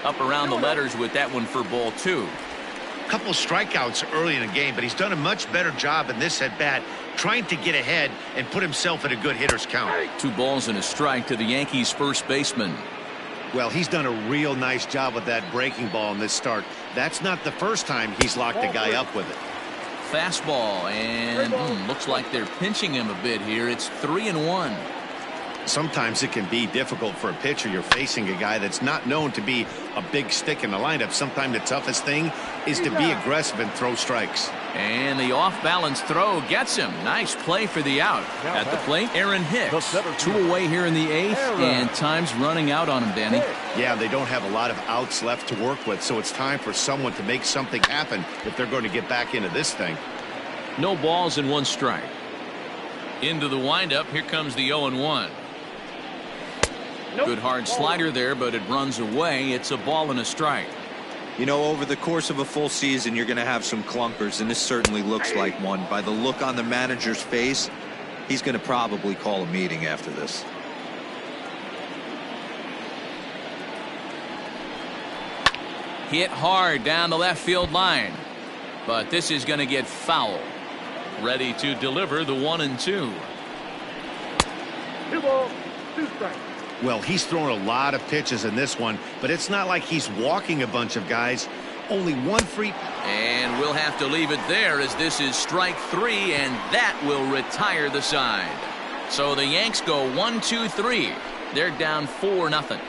Up around the letters with that one for ball 2. Couple strikeouts early in the game, but he's done a much better job in this at bat trying to get ahead and put himself in a good hitter's count. 2 balls and a strike to the Yankees first baseman. Well, he's done a real nice job with that breaking ball in this start. That's not the first time he's locked a guy up with it. Fastball, and looks like they're pinching him a bit here. It's 3-1. Sometimes it can be difficult for a pitcher. You're facing a guy that's not known to be a big stick in the lineup. Sometimes the toughest thing is to be aggressive and throw strikes. And the off-balance throw gets him. Nice play for the out. At the plate, Aaron Hicks. 2 away here in the 8th, and time's running out on him, Danny. Yeah, they don't have a lot of outs left to work with, so it's time for someone to make something happen if they're going to get back into this thing. No balls and 1 strike. Into the windup, here comes the 0-1. Good hard slider there, but it runs away. It's a ball and a strike. You know, over the course of a full season, you're going to have some clunkers, and this certainly looks like one. By the look on the manager's face, he's going to probably call a meeting after this. Hit hard down the left field line, but this is going to get foul. Ready to deliver the 1-2. 2 balls, 2 strikes. Well, he's thrown a lot of pitches in this one, but it's not like he's walking a bunch of guys. Only 1 free. And we'll have to leave it there as this is strike 3, and that will retire the side. So the Yanks go 1-2-3. They're down 4-0.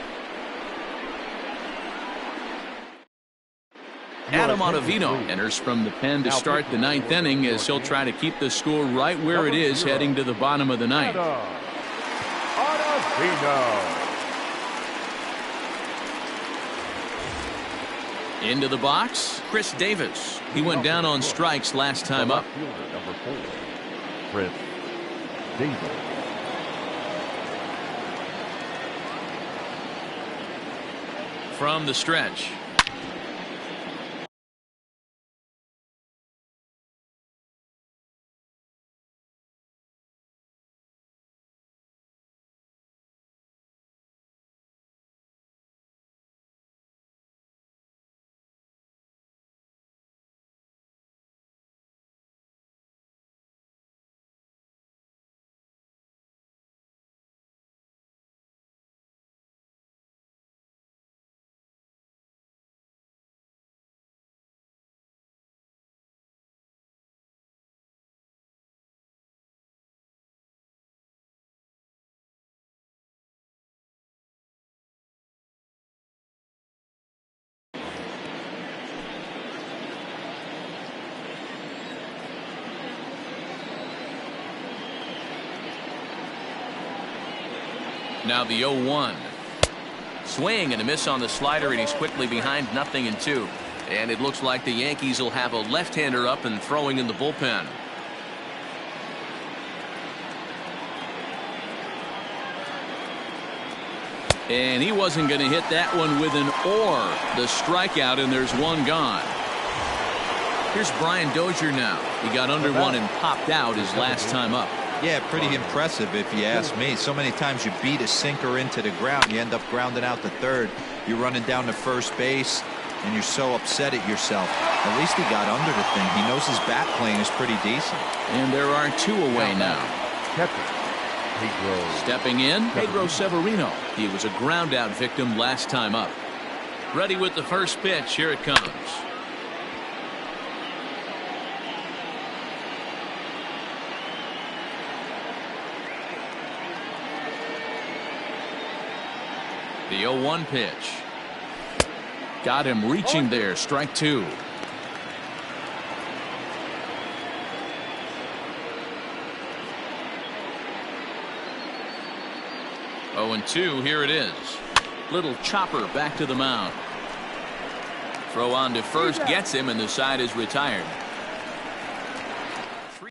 Adam Ottavino enters from the pen to start the 9th inning as he'll try to keep the score right where it is heading to the bottom of the 9th. Into the box, Chris Davis. He went down on strikes last time up. Number 4, Chris Davis. From the stretch. Now the 0-1. Swing and a miss on the slider, and he's quickly behind 0-2. And it looks like the Yankees will have a left-hander up and throwing in the bullpen. And he wasn't going to hit that one with an or. The strikeout, and there's 1 gone. Here's Brian Dozier now. He got under 1 and popped out his last time up. Yeah, pretty impressive if you ask me. So many times you beat a sinker into the ground, you end up grounding out to third. You're running down to first base, and you're so upset at yourself. At least he got under the thing. He knows his bat playing is pretty decent. And there are 2 away now. Pedro. Stepping in, Pedro Severino. He was a ground out victim last time up. Ready with the first pitch. Here it comes. The 0-1 pitch. Got him reaching there. Strike two. Oh, and 2. Here it is. Little chopper back to the mound. Throw on to first gets him, and the side is retired. 3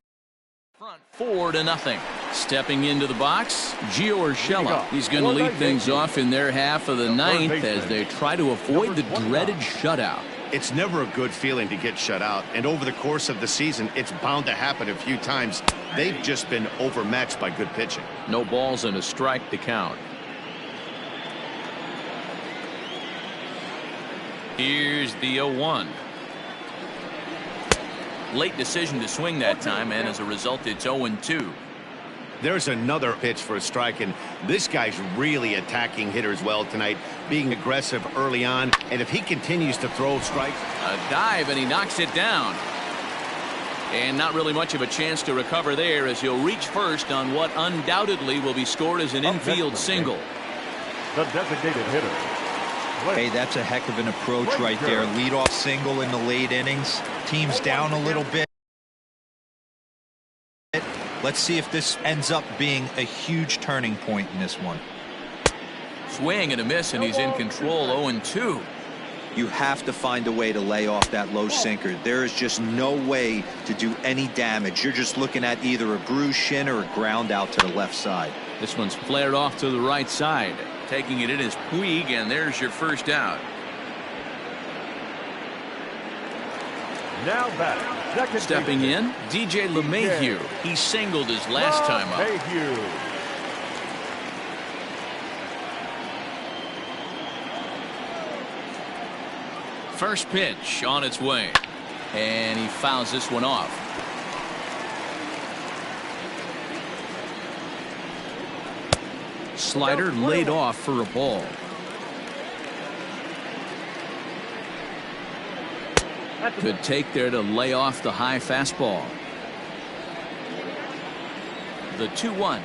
front, 4-0. Stepping into the box, Gio Urshela. He's going to lead things off in their half of the ninth as they try to avoid the dreaded shutout. It's never a good feeling to get shut out, and over the course of the season, it's bound to happen a few times. They've just been overmatched by good pitching. No balls and a strike to count. Here's the 0-1. Late decision to swing that time, and as a result, it's 0-2. There's another pitch for a strike, and this guy's really attacking hitters well tonight, being aggressive early on, and if he continues to throw strikes. A dive, and he knocks it down. And not really much of a chance to recover there, as he'll reach first on what undoubtedly will be scored as an infield single. The designated hitter. Hey, that's a heck of an approach right there. Leadoff single in the late innings. Team's down a little bit. Let's see if this ends up being a huge turning point in this one. Swing and a miss, and he's in control. 0-2. You have to find a way to lay off that low sinker. There is just no way to do any damage. You're just looking at either a bruised shin or a ground out to the left side. This one's flared off to the right side. Taking it in is Puig, and there's your first out. Now batting. Stepping in, DJ LeMahieu. He singled his last time up. First pitch on its way, and he fouls this one off. Slider laid off for a ball. Good take there to lay off the high fastball. The 2-1.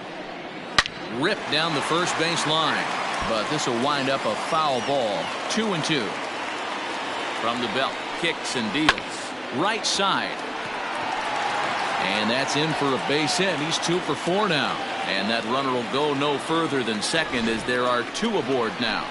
Ripped down the first base line, but this will wind up a foul ball. 2-2. From the belt, kicks and deals. Right side. And that's in for a base hit. He's 2 for 4 now. And that runner will go no further than second, as there are 2 aboard now.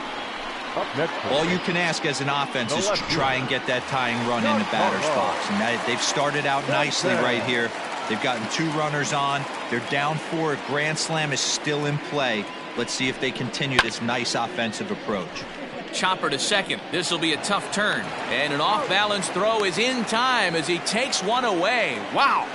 All you can ask as an offense is to try and get that tying run in the batter's box. And they've started out nicely right here. They've gotten 2 runners on. They're down 4. A grand slam is still in play. Let's see if they continue this nice offensive approach. Chopper to second. This will be a tough turn. And an off-balance throw is in time as he takes one away. Wow.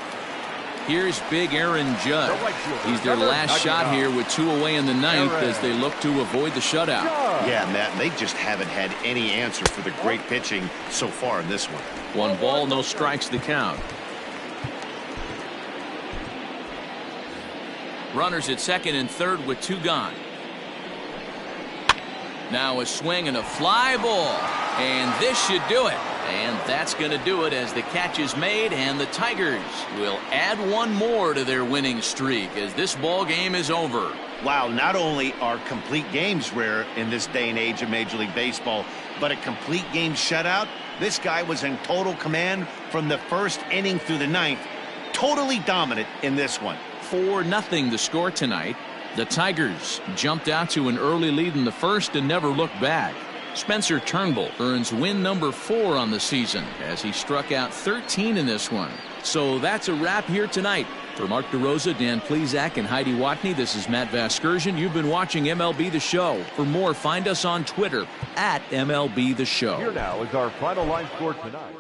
Here's big Aaron Judge. He's their last shot here with 2 away in the ninth as they look to avoid the shutout. Yeah, Matt, they just haven't had any answer for the great pitching so far in this one. 1 ball, no strikes to count. Runners at second and third with 2 gone. Now a swing and a fly ball, and this should do it. And that's going to do it as the catch is made, and the Tigers will add 1 more to their winning streak as this ball game is over. Wow, not only are complete games rare in this day and age of Major League Baseball, but a complete game shutout. This guy was in total command from the first inning through the ninth. Totally dominant in this one. 4-0 the score tonight. The Tigers jumped out to an early lead in the first and never looked back. Spencer Turnbull earns win number 4 on the season as he struck out 13 in this one. So that's a wrap here tonight. For Mark DeRosa, Dan Plesac, and Heidi Watney, this is Matt Vasgersian. You've been watching MLB The Show. For more, find us on Twitter at MLB The Show. Here now is our final line score tonight.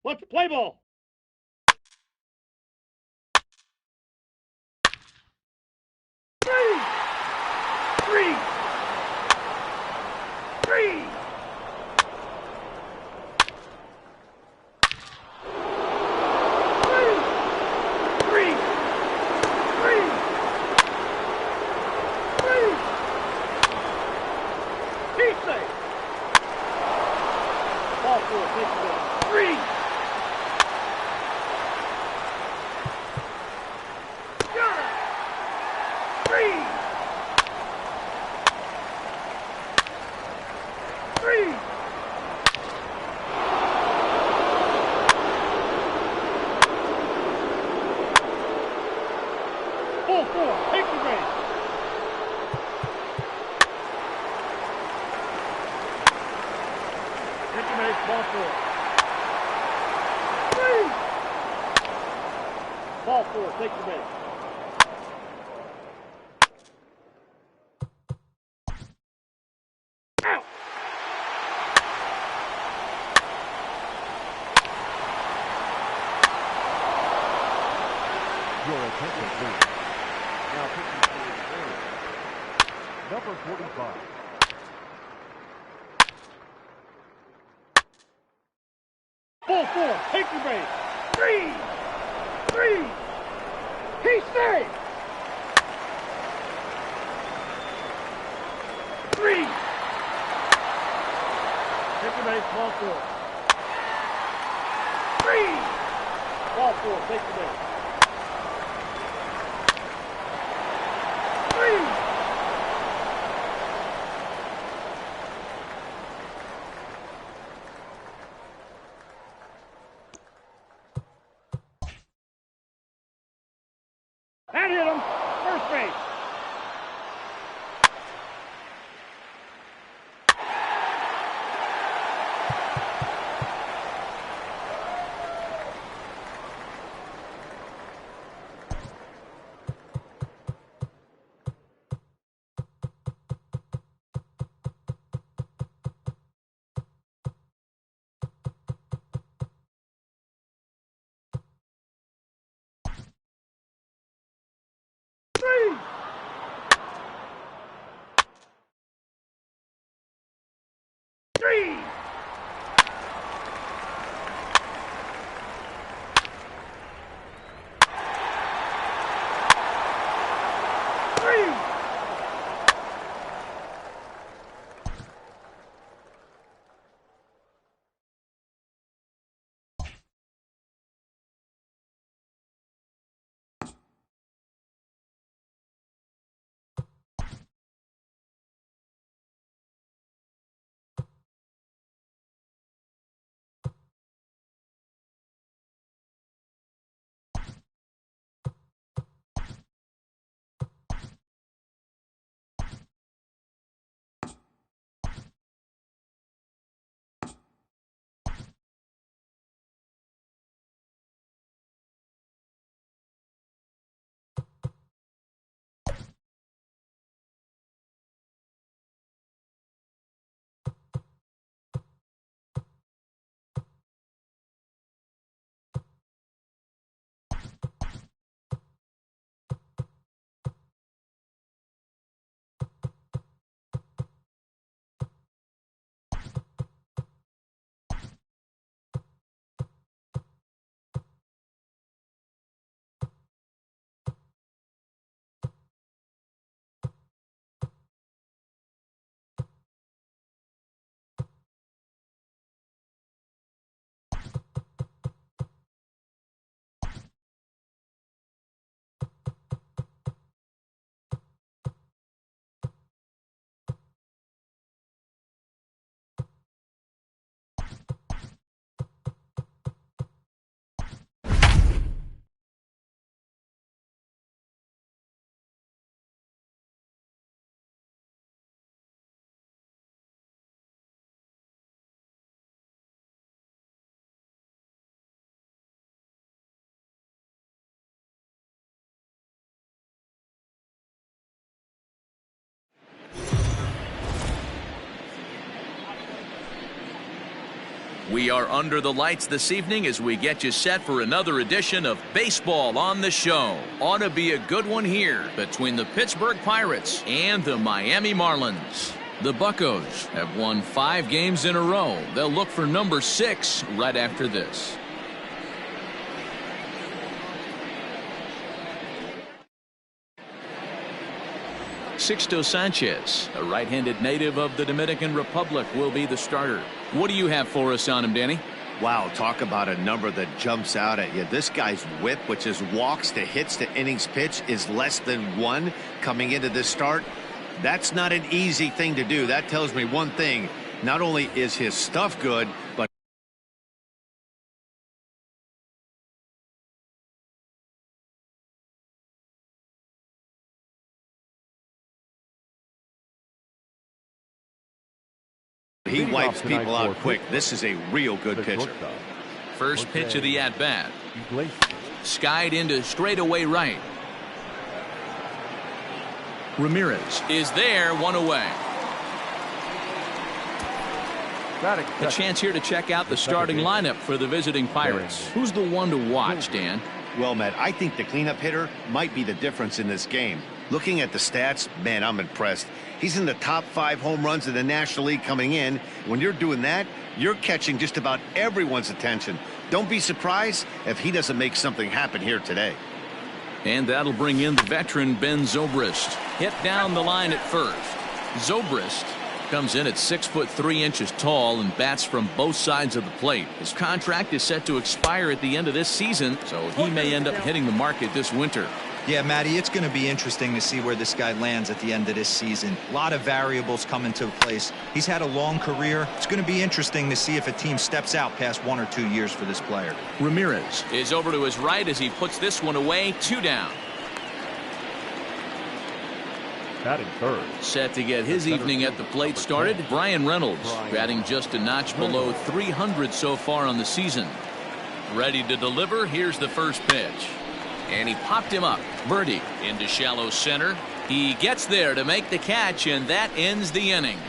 Let's play ball. Three. Three. Three. Ball four, take the base. Out. Your attention, please. Now pitching for the Rays, number 45. Ball four, take the base. Three. Three. He stays. Three. Take the base, ball four. Three. Ball four, take the base. Three. That hit him. First base. We are under the lights this evening as we get you set for another edition of Baseball on the Show. Ought to be a good one here between the Pittsburgh Pirates and the Miami Marlins. The Buccos have won 5 games in a row. They'll look for number 6 right after this. Sixto Sanchez, a right-handed native of the Dominican Republic, will be the starter. What do you have for us on him, Danny? Wow, talk about a number that jumps out at you. This guy's whip, which is walks to hits to innings pitch, is less than 1 coming into this start. That's not an easy thing to do. That tells me one thing. Not only is his stuff good, but he wipes people out quick. This is a real good pitcher. First pitch of the at-bat. Skied into straightaway right. Ramirez is there, 1 away. A chance here to check out the starting lineup for the visiting Pirates. Who's the one to watch, Dan? Well, Matt, I think the cleanup hitter might be the difference in this game. Looking at the stats, man, I'm impressed. He's in the top 5 home runs in the National League coming in. When you're doing that, you're catching just about everyone's attention. Don't be surprised if he doesn't make something happen here today. And that'll bring in the veteran Ben Zobrist. Hit down the line at first. Zobrist comes in at 6'3" tall and bats from both sides of the plate. His contract is set to expire at the end of this season, so he may end up hitting the market this winter. Yeah, Matty, it's going to be interesting to see where this guy lands at the end of this season. A lot of variables come into place. He's had a long career. It's going to be interesting to see if a team steps out past 1 or 2 years for this player. Ramirez is over to his right as he puts this one away. 2 down. Batting third. Set to get his evening at the plate started, Brian Reynolds, batting just a notch below 300 so far on the season. Ready to deliver. Here's the first pitch. And he popped him up. Birdie into shallow center. He gets there to make the catch, and that ends the inning.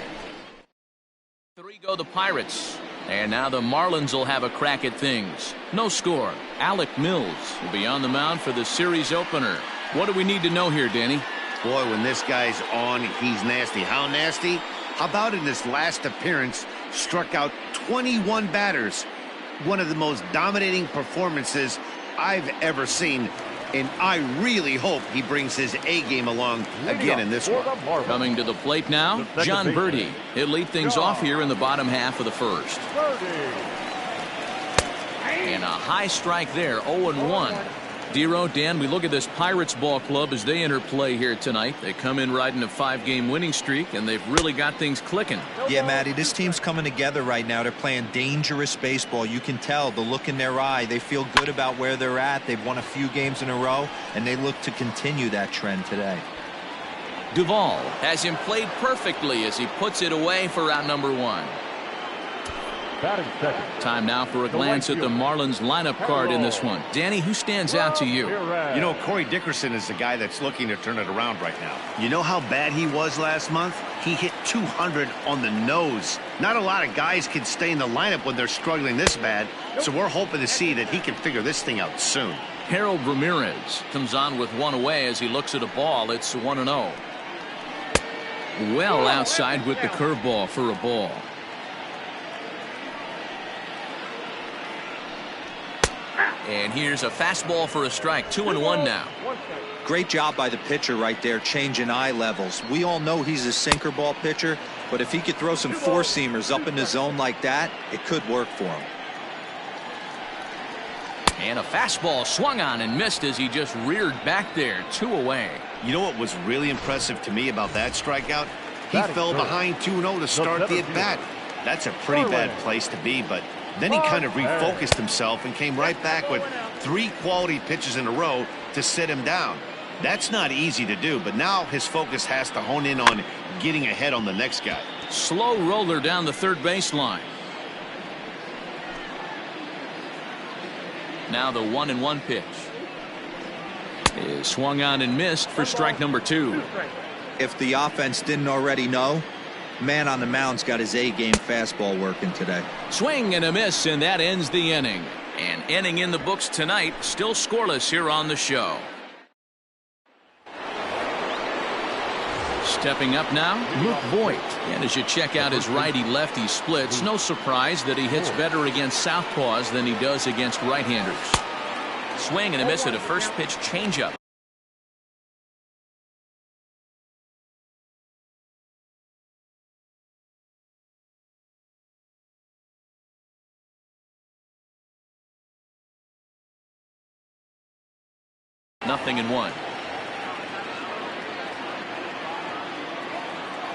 3 go the Pirates. And now the Marlins will have a crack at things. No score. Alec Mills will be on the mound for the series opener. What do we need to know here, Danny? Boy, when this guy's on, he's nasty. How nasty? How about in his last appearance, struck out 21 batters. One of the most dominating performances I've ever seen. And I really hope he brings his A game along again in this one. Coming to the plate now, John Birdie. He'll lead things off here in the bottom half of the first. And a high strike there, 0-1. Dero, Dan, we look at this Pirates ball club as they enter play here tonight. They come in riding a 5-game winning streak, and they've really got things clicking. Yeah, Matty, this team's coming together right now. They're playing dangerous baseball. You can tell the look in their eye. They feel good about where they're at. They've won a few games in a row, and they look to continue that trend today. Duvall has him played perfectly as he puts it away for out number 1. Time now for a glance at the Marlins lineup card in this one. Danny, who stands out to you? You know, Corey Dickerson is the guy that's looking to turn it around right now. You know how bad he was last month? He hit 200 on the nose. Not a lot of guys can stay in the lineup when they're struggling this bad, so we're hoping to see that he can figure this thing out soon. Harold Ramirez comes on with 1 away as he looks at a ball. It's 1-0. Well outside with the curveball for a ball. And here's a fastball for a strike. 2-1 now. Great job by the pitcher right there, changing eye levels. We all know he's a sinker ball pitcher, but if he could throw some 4-seamers up in the zone like that, it could work for him. And a fastball swung on and missed as he just reared back there. 2 away. You know what was really impressive to me about that strikeout? He fell behind 2-0 to start the at-bat. That's a pretty bad place to be, but then he kind of refocused himself and came right back with 3 quality pitches in a row to sit him down. That's not easy to do, but now his focus has to hone in on getting ahead on the next guy. Slow roller down the third baseline. Now the 1-1 pitch is swung on and missed for strike number 2. If the offense didn't already know, Man on the mound's got his A-game fastball working today. Swing and a miss, and that ends the inning. An inning in the books tonight, still scoreless here on the show. Stepping up now, Luke Voight. And as you check out his righty-lefty splits, no surprise that he hits better against southpaws than he does against right-handers. Swing and a miss at a first pitch changeup. Nothing in one.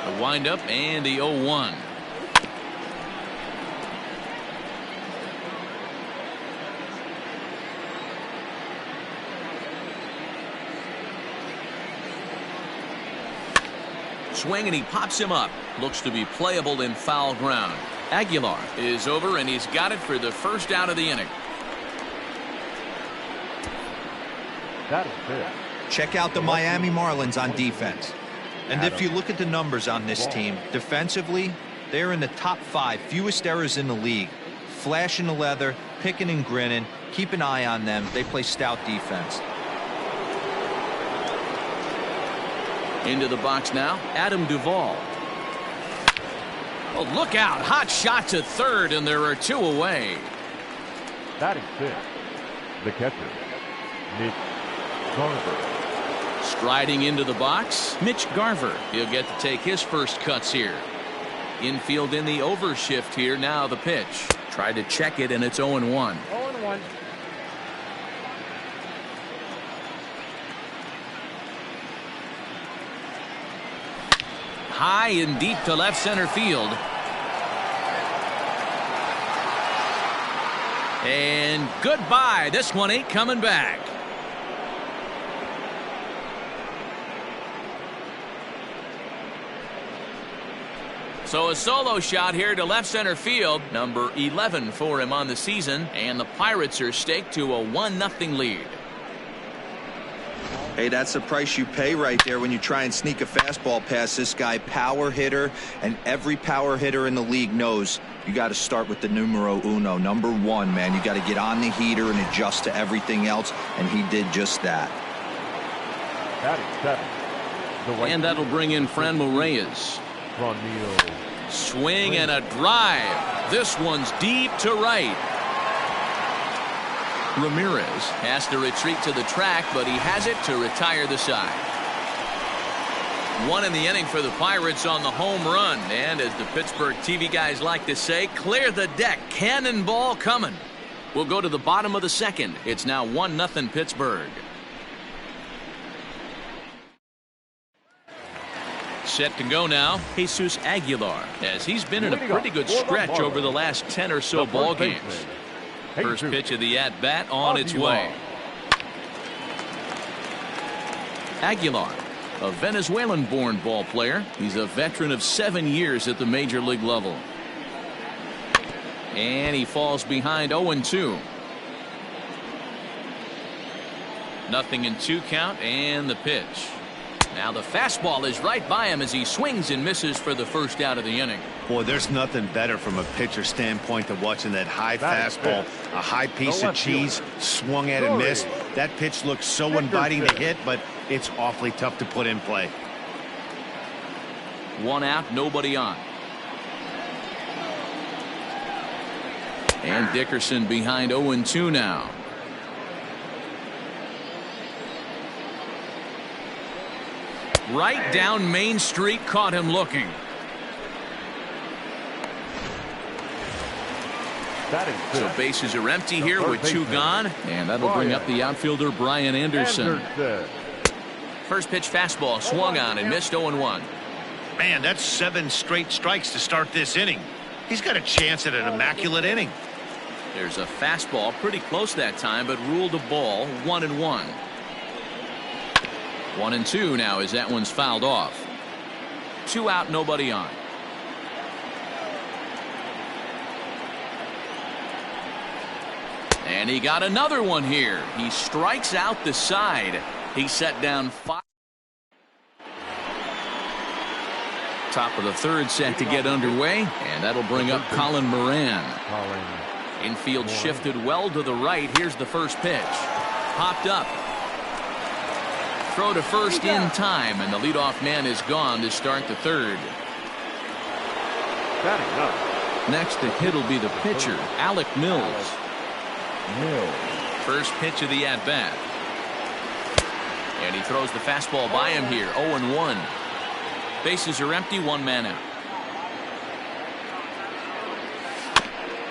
The windup and the 0-1. Swing and he pops him up. Looks to be playable in foul ground. Aguilar is over and he's got it for the first out of the inning. That is fair. Check out the Miami Marlins on defense. And if you look at the numbers on this team, defensively, they're in the top 5 fewest errors in the league. Flashing the leather, picking and grinning, keep an eye on them. They play stout defense. Into the box now, Adam Duvall. Oh, look out. Hot shot to third, and there are 2 away. That is fair. The catcher, Mitch Garver. Striding into the box, Mitch Garver. He'll get to take his first cuts here. Infield in the overshift here. Now the pitch. Tried to check it, and it's 0-1. 0-1. High and deep to left center field. And goodbye. This one ain't coming back. So a solo shot here to left center field. Number 11 for him on the season. And the Pirates are staked to a 1-0 lead. Hey, that's the price you pay right there when you try and sneak a fastball past this guy. Power hitter, and every power hitter in the league knows you got to start with the numero uno, number 1, man. You got to get on the heater and adjust to everything else, and he did just that. That is 7. And that'll bring in Franmil Reyes. Swing and a drive. This one's deep to right. Ramirez has to retreat to the track, but he has it to retire the side. 1 in the inning for the Pirates on the home run. And as the Pittsburgh TV guys like to say, clear the deck. Cannonball coming. We'll go to the bottom of the second. It's now 1-0 Pittsburgh. Set to go now, Jesus Aguilar, as he's been in a pretty good stretch over the last 10 or so ball games. First pitch of the at-bat on its way. Aguilar, a Venezuelan-born ball player. He's a veteran of 7 years at the major league level. And he falls behind 0-2. 0-2 count, and the pitch. Now the fastball is right by him as he swings and misses for the first out of the inning. Boy, there's nothing better from a pitcher standpoint than watching that high fastball, a high piece of cheese, swung at and missed. That pitch looks so inviting to hit, but it's awfully tough to put in play. 1 out, nobody on. And Dickerson behind 0-2 now. Right down Main Street, caught him looking. So bases are empty here with 2 gone, and that'll bring up the outfielder Brian Anderson. First pitch fastball swung on and missed 0-1. Man, that's 7 straight strikes to start this inning. He's got a chance at an immaculate inning. There's a fastball pretty close that time, but ruled a ball. 1-1. 1-2 now as that one's fouled off. 2 out, nobody on. And he got another one here. He strikes out the side. He set down 5. Top of the third set to get underway, and that'll bring up Colin Moran. Infield shifted well to the right. Here's the first pitch. Popped up. Throw to first in time, and the leadoff man is gone to start the third. Next to hit will be the pitcher, Alec Mills. First pitch of the at-bat. And he throws the fastball by him here, 0-1. Bases are empty, one man out.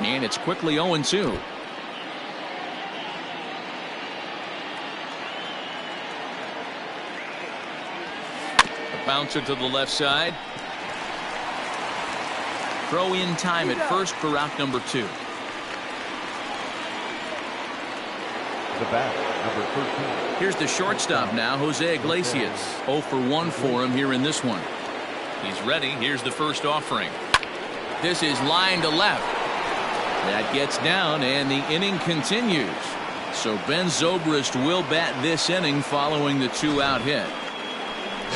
And it's quickly 0-2. A bouncer to the left side. Throw in time at first for out number 2. The bat, number 13. Here's the shortstop now, Jose Iglesias. 0 for 1 for him here in this one. He's ready. Here's the first offering. This is line to left. That gets down, and the inning continues. So Ben Zobrist will bat this inning following the 2-out hit.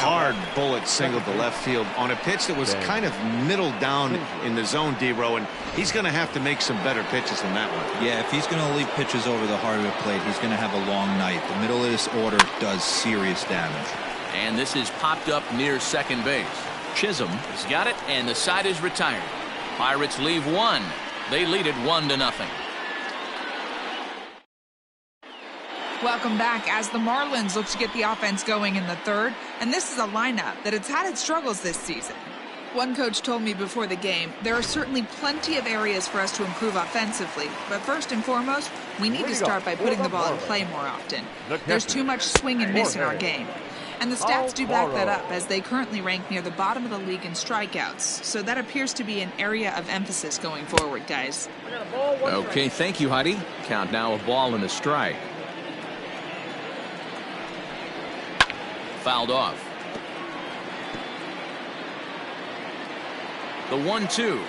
Hard bullet single to left field on a pitch that was kind of middle down in the zone, D-Row, and he's going to have to make some better pitches than that one. Yeah, if he's going to leave pitches over the heart of the plate, he's going to have a long night. The middle of this order does serious damage. And this is popped up near second base. Chisholm has got it, and the side is retired. Pirates leave one. They lead it 1-0. Welcome back as the Marlins look to get the offense going in the third, and this is a lineup that has had its struggles this season. One coach told me before the game, there are certainly plenty of areas for us to improve offensively, but first and foremost, we need to start by putting the ball in play more often. There's too much swing and miss in our game. And the stats do back that up, as they currently rank near the bottom of the league in strikeouts. So that appears to be an area of emphasis going forward, guys. Okay, thank you, Heidi. Count now a ball and a strike. Fouled off. The 1-2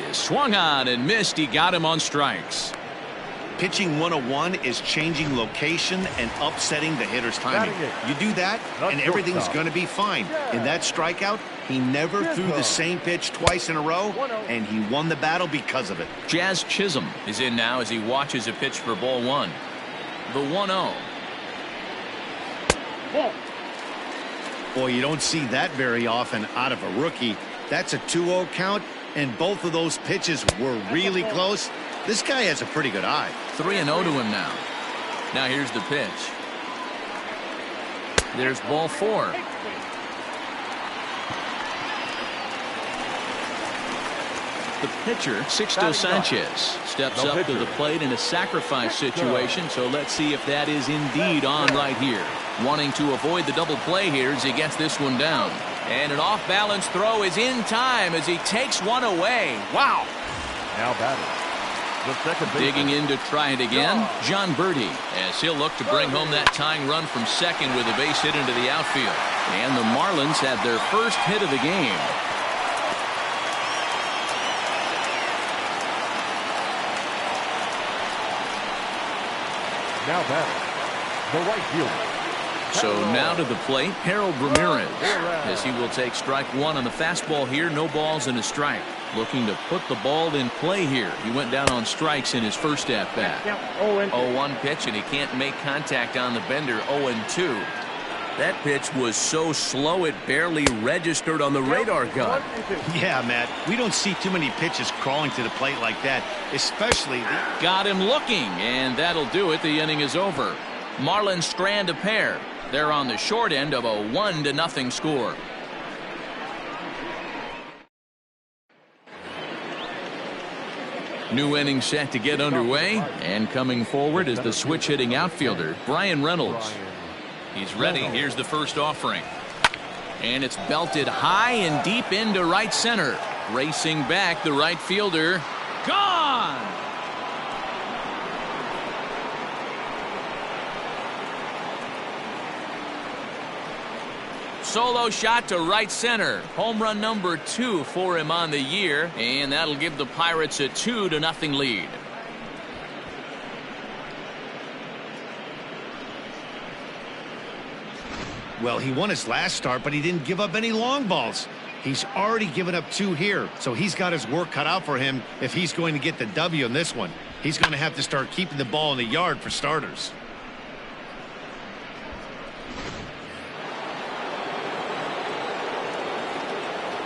is swung on and missed. He got him on strikes. Pitching 101 is changing location and upsetting the hitter's timing. You do that, and everything's going to be fine. In that strikeout, he never threw the same pitch twice in a row, and he won the battle because of it. Jazz Chisholm is in now as he watches a pitch for ball 1. The 1-0. Boy, you don't see that very often out of a rookie. That's a 2-0 count, and both of those pitches were really close. This guy has a pretty good eye. 3-0 to him now. Now here's the pitch. There's ball 4. The pitcher, Sixto Sanchez, steps up to the plate in a sacrifice situation, so let's see if that is indeed on right here. Wanting to avoid the double play here as he gets this one down. And an off-balance throw is in time as he takes one away. Wow. Now batting. Digging in to try it again, John Birdie, as he'll look to bring home that tying run from second with a base hit into the outfield. And the Marlins had their first hit of the game. Now batting, the right fielder. So now to the plate, Harold Ramirez, as he will take strike 1 on the fastball here. No balls and a strike. Looking to put the ball in play here. He went down on strikes in his first at-bat. 0-1 pitch, and he can't make contact on the bender. 0-2. That pitch was so slow it barely registered on the radar gun. Yeah, Matt, we don't see too many pitches crawling to the plate like that, especially Got him looking, and that'll do it. The inning is over. Marlins strand a pair. They're on the short end of a 1-0 score. New inning set to get underway, and coming forward is the switch hitting outfielder, Brian Reynolds. He's ready. Here's the first offering. And it's belted high and deep into right center. Racing back, the right fielder. Gone! Solo shot to right center. Home run number 2 for him on the year, and that'll give the Pirates a 2-0 lead. Well, he won his last start, but he didn't give up any long balls. He's already given up 2 here, so he's got his work cut out for him if he's going to get the W in this one. He's going to have to start keeping the ball in the yard for starters.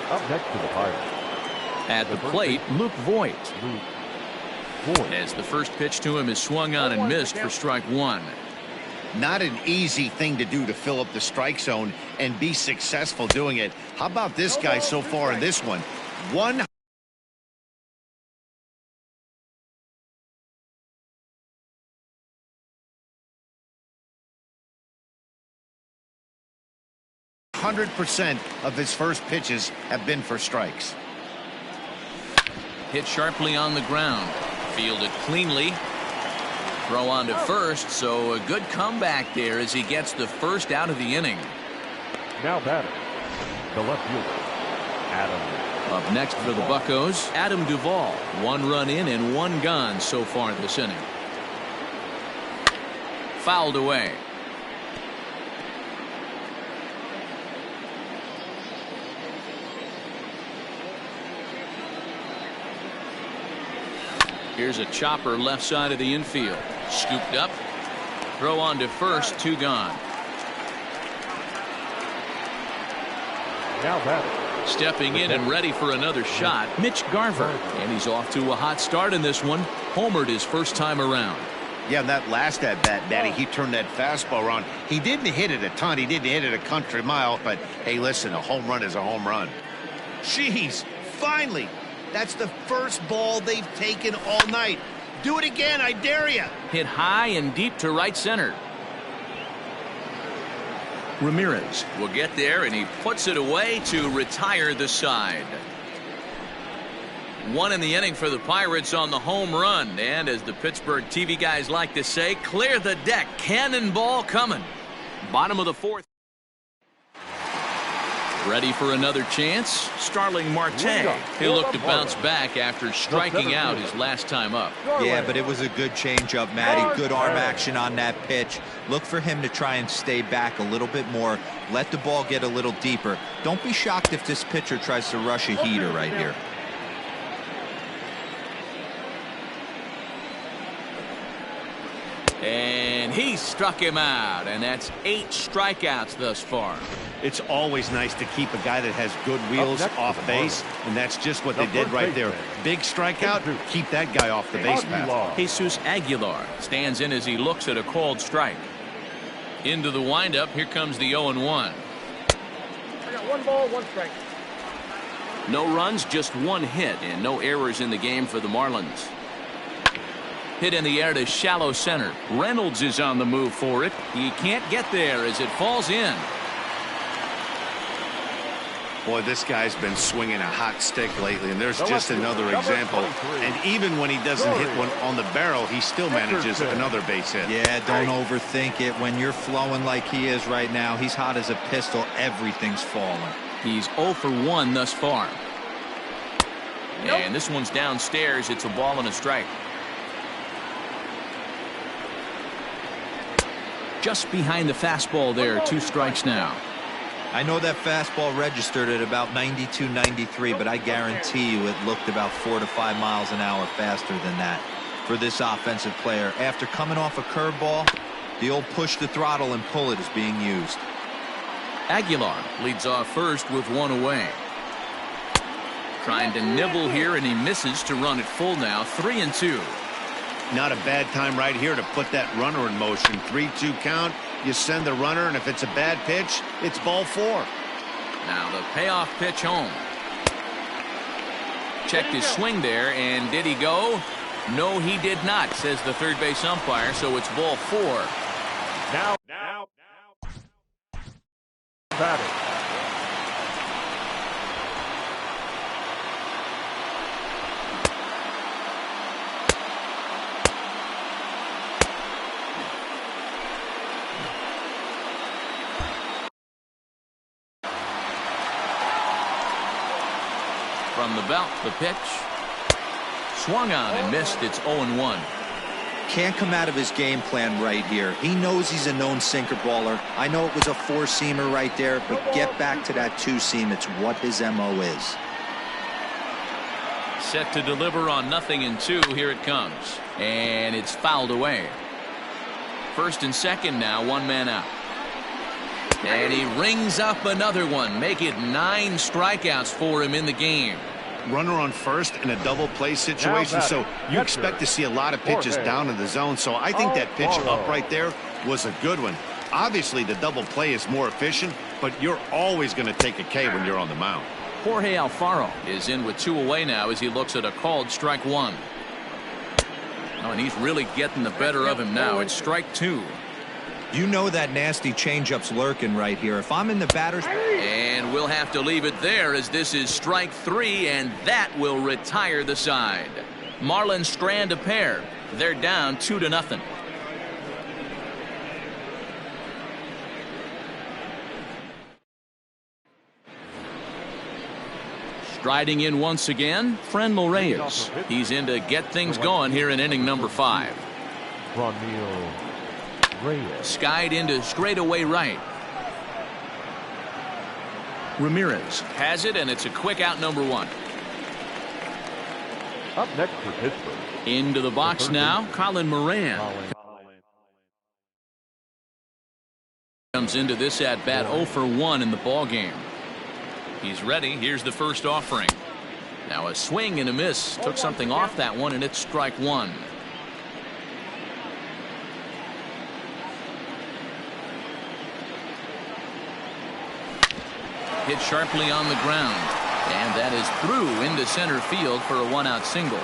Up next to the Pirates. At the plate, Luke Voight. As the first pitch to him is swung on and missed for strike 1. Not an easy thing to do to fill up the strike zone and be successful doing it. How about this guy so far in this one? 100% of his first pitches have been for strikes. Hit sharply on the ground. Fielded cleanly. Throw on to first, so a good comeback there as he gets the first out of the inning. Now batting, the left fielder, Adam. Up next for the Buccos, Adam Duvall. 1 run in and 1 gone so far this inning. Fouled away. Here's a chopper left side of the infield. Scooped up. Throw on to first. 2 gone. Now batting. Stepping in and ready for another shot, Mitch Garver. And he's off to a hot start in this one. Homered his first time around. Yeah, that last at bat, Matty, he turned that fastball around. He didn't hit it a ton. He didn't hit it a country mile. But, hey, listen, a home run is a home run. Jeez, finally. That's the first ball they've taken all night. Do it again, I dare you. Hit high and deep to right center. Ramirez will get there, and he puts it away to retire the side. 1 in the inning for the Pirates on the home run. And as the Pittsburgh TV guys like to say, clear the deck. Cannonball coming. Bottom of the 4th. Ready for another chance? Starling Marte. He'll look to bounce back after striking out his last time up. Yeah, but it was a good changeup, Matty. Good arm action on that pitch. Look for him to try and stay back a little bit more. Let the ball get a little deeper. Don't be shocked if this pitcher tries to rush a heater right here. And he struck him out, and that's 8 strikeouts thus far. It's always nice to keep a guy that has good wheels off base, and that's just what they did right there. Big strikeout, keep that guy off the base path. Jesus Aguilar stands in as he looks at a called strike. Into the windup, here comes the 0-1. I got 1 ball, 1 strike. No runs, just 1 hit, and no errors in the game for the Marlins. Hit in the air to shallow center. Reynolds is on the move for it. He can't get there as it falls in. Boy, this guy's been swinging a hot stick lately, and there's just another example. And even when he doesn't hit one on the barrel, he still manages another base hit. Yeah, don't overthink it. When you're flowing like he is right now, he's hot as a pistol. Everything's falling. He's 0 for 1 thus far. And this one's downstairs. It's a ball and a strike. Just behind the fastball there. 2 strikes now. I know that fastball registered at about 92, 93, but I guarantee you it looked about 4 to 5 miles an hour faster than that for this offensive player. After coming off a curveball, the old push the throttle and pull it is being used. Aguilar leads off first with 1 away. Trying to nibble here, and he misses to run it full now. 3-2. Not a bad time right here to put that runner in motion. 3-2 count. You send the runner, and if it's a bad pitch, it's ball 4. Now the payoff pitch home. Checked his swing there, and did he go? No, he did not, says the third base umpire, so it's ball 4. Now, batting. From the belt, the pitch. Swung on and missed. It's 0-1. can't come out of his game plan right here. He knows he's a known sinker baller. I know it was a four-seamer right there, but get back to that two-seam. It's what his MO is. Set to deliver on 0-2. Here it comes. And it's fouled away. First and second now, one man out. And he rings up another one. Make it 9 strikeouts for him in the game. Runner on first in a double play situation, so you expect to see a lot of pitches down in the zone. So I think that pitch up right there was a good one. Obviously, the double play is more efficient, but you're always going to take a K when you're on the mound. Jorge Alfaro is in with 2 away now as he looks at a called strike 1. Oh, and he's really getting the better of him now. It's strike 2. You know that nasty changeup's lurking right here. If I'm in the batter's... And we'll have to leave it there as this is strike 3, and that will retire the side. Marlins strand a pair. They're down 2-0. Striding in once again, Franmil Reyes. He's in to get things going here in inning number 5. Reyes. Skied into straightaway right. Ramirez has it, and it's a quick out number 1. Up next for Pittsburgh. Into the box now, Colin Moran. Comes into this at bat 0 for 1 in the ball game. He's ready. Here's the first offering. Now a swing and a miss. Took something off that one, and it's strike 1. Hit sharply on the ground, and that is through into center field for a 1-out single.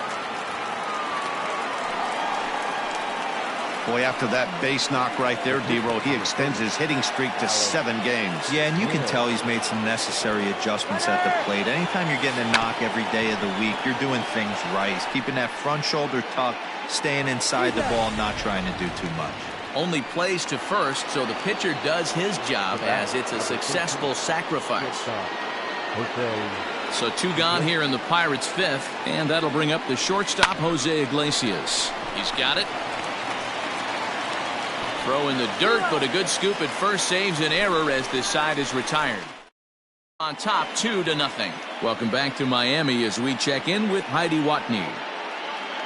Boy, after that base knock right there, D-Roll, he extends his hitting streak to 7 games. Yeah, and you can tell he's made some necessary adjustments at the plate. Anytime you're getting a knock every day of the week, you're doing things right. He's keeping that front shoulder tucked, staying inside the ball, not trying to do too much. Only plays to first, so the pitcher does his job as it's a successful sacrifice. So 2 gone here in the Pirates' 5th, and that'll bring up the shortstop, Jose Iglesias. He's got it. Throw in the dirt, but a good scoop at first saves an error as this side is retired. On top, 2-0. Welcome back to Miami as we check in with Heidi Watney.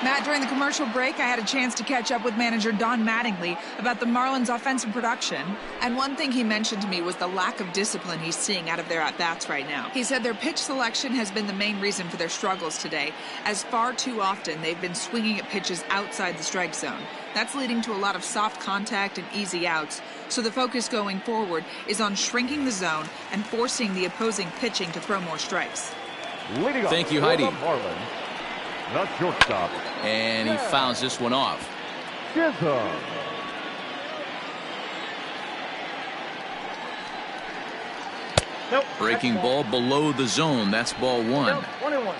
Matt, during the commercial break, I had a chance to catch up with manager Don Mattingly about the Marlins' offensive production. And one thing he mentioned to me was the lack of discipline he's seeing out of their at-bats right now. He said their pitch selection has been the main reason for their struggles today, as far too often they've been swinging at pitches outside the strike zone. That's leading to a lot of soft contact and easy outs. So the focus going forward is on shrinking the zone and forcing the opposing pitching to throw more strikes. Thank you, Heidi. Not shortstop. And he fouls this one off. Nope. Breaking ball below the zone. That's ball 1. Nope. 1-1.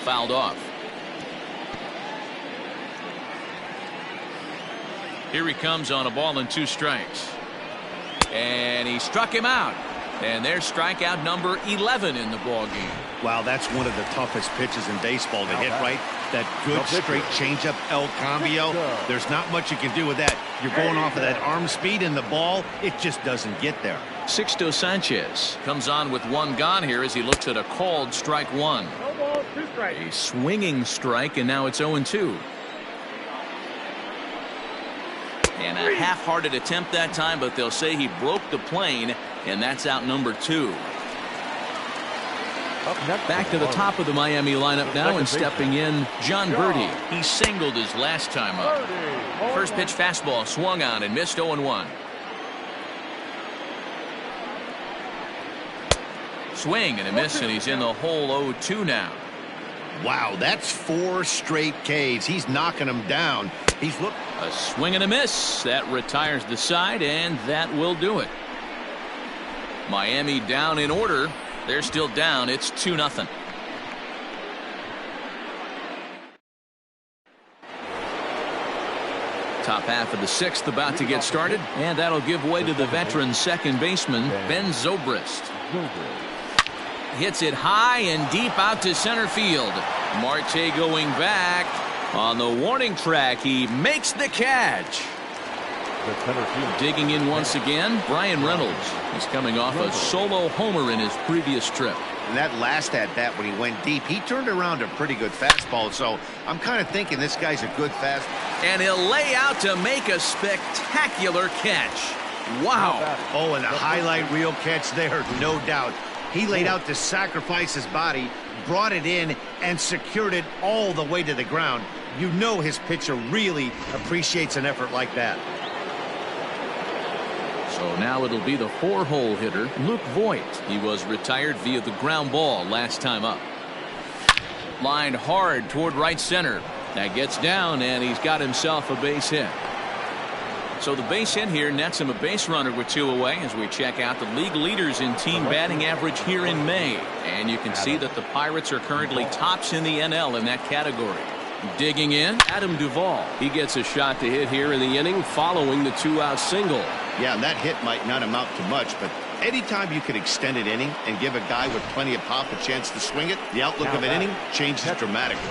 Fouled off. Here he comes on a ball and 2 strikes. And he struck him out. And there's strikeout number 11 in the ball game. Wow, that's one of the toughest pitches in baseball to hit, right? That good straight changeup, El Cambio. There's not much you can do with that. You're going off of that arm speed, and the ball, it just doesn't get there. Sixto Sanchez comes on with 1 gone here as he looks at a called strike 1. No balls, 2 strikes. A swinging strike, and now it's 0-2. And a half-hearted attempt that time, but they'll say he broke the plane, and that's out number 2. Back to the top of the Miami lineup now, and stepping in, John Birdie. He singled his last time up. First pitch fastball swung on and missed 0-1. Swing and a miss, and he's in the hole 0-2 now. Wow, that's 4 straight Ks. He's knocking them down. He's look. A swing and a miss. That retires the side, and that will do it. Miami down in order. They're still down. It's 2-0. Top half of the 6th about to get started, and that'll give way to the veteran second baseman, Ben Zobrist. hits it high and deep out to center field. Marte going back on the warning track. He makes the catch. Digging in once again, Brian Reynolds. He's coming off a solo homer in his previous trip. And that last at-bat when he went deep, he turned around a pretty good fastball. So I'm kind of thinking this guy's a good fastball. And he'll lay out to make a spectacular catch. Wow. Oh, and a highlight reel catch there, no doubt. He laid out to sacrifice his body, brought it in, and secured it all the way to the ground. You know his pitcher really appreciates an effort like that. So now it'll be the 4-hole hitter, Luke Voight. He was retired via the ground ball last time up. Lined hard toward right center. That gets down, and he's got himself a base hit. So the base hit here nets him a base runner with 2 away as we check out the league leaders in team batting average here in May. And you can see that the Pirates are currently tops in the NL in that category. Digging in, Adam Duvall. He gets a shot to hit here in the inning following the 2-out single. Yeah, and that hit might not amount to much, but anytime you can extend an inning and give a guy with plenty of pop a chance to swing it, the outlook of an inning changes dramatically.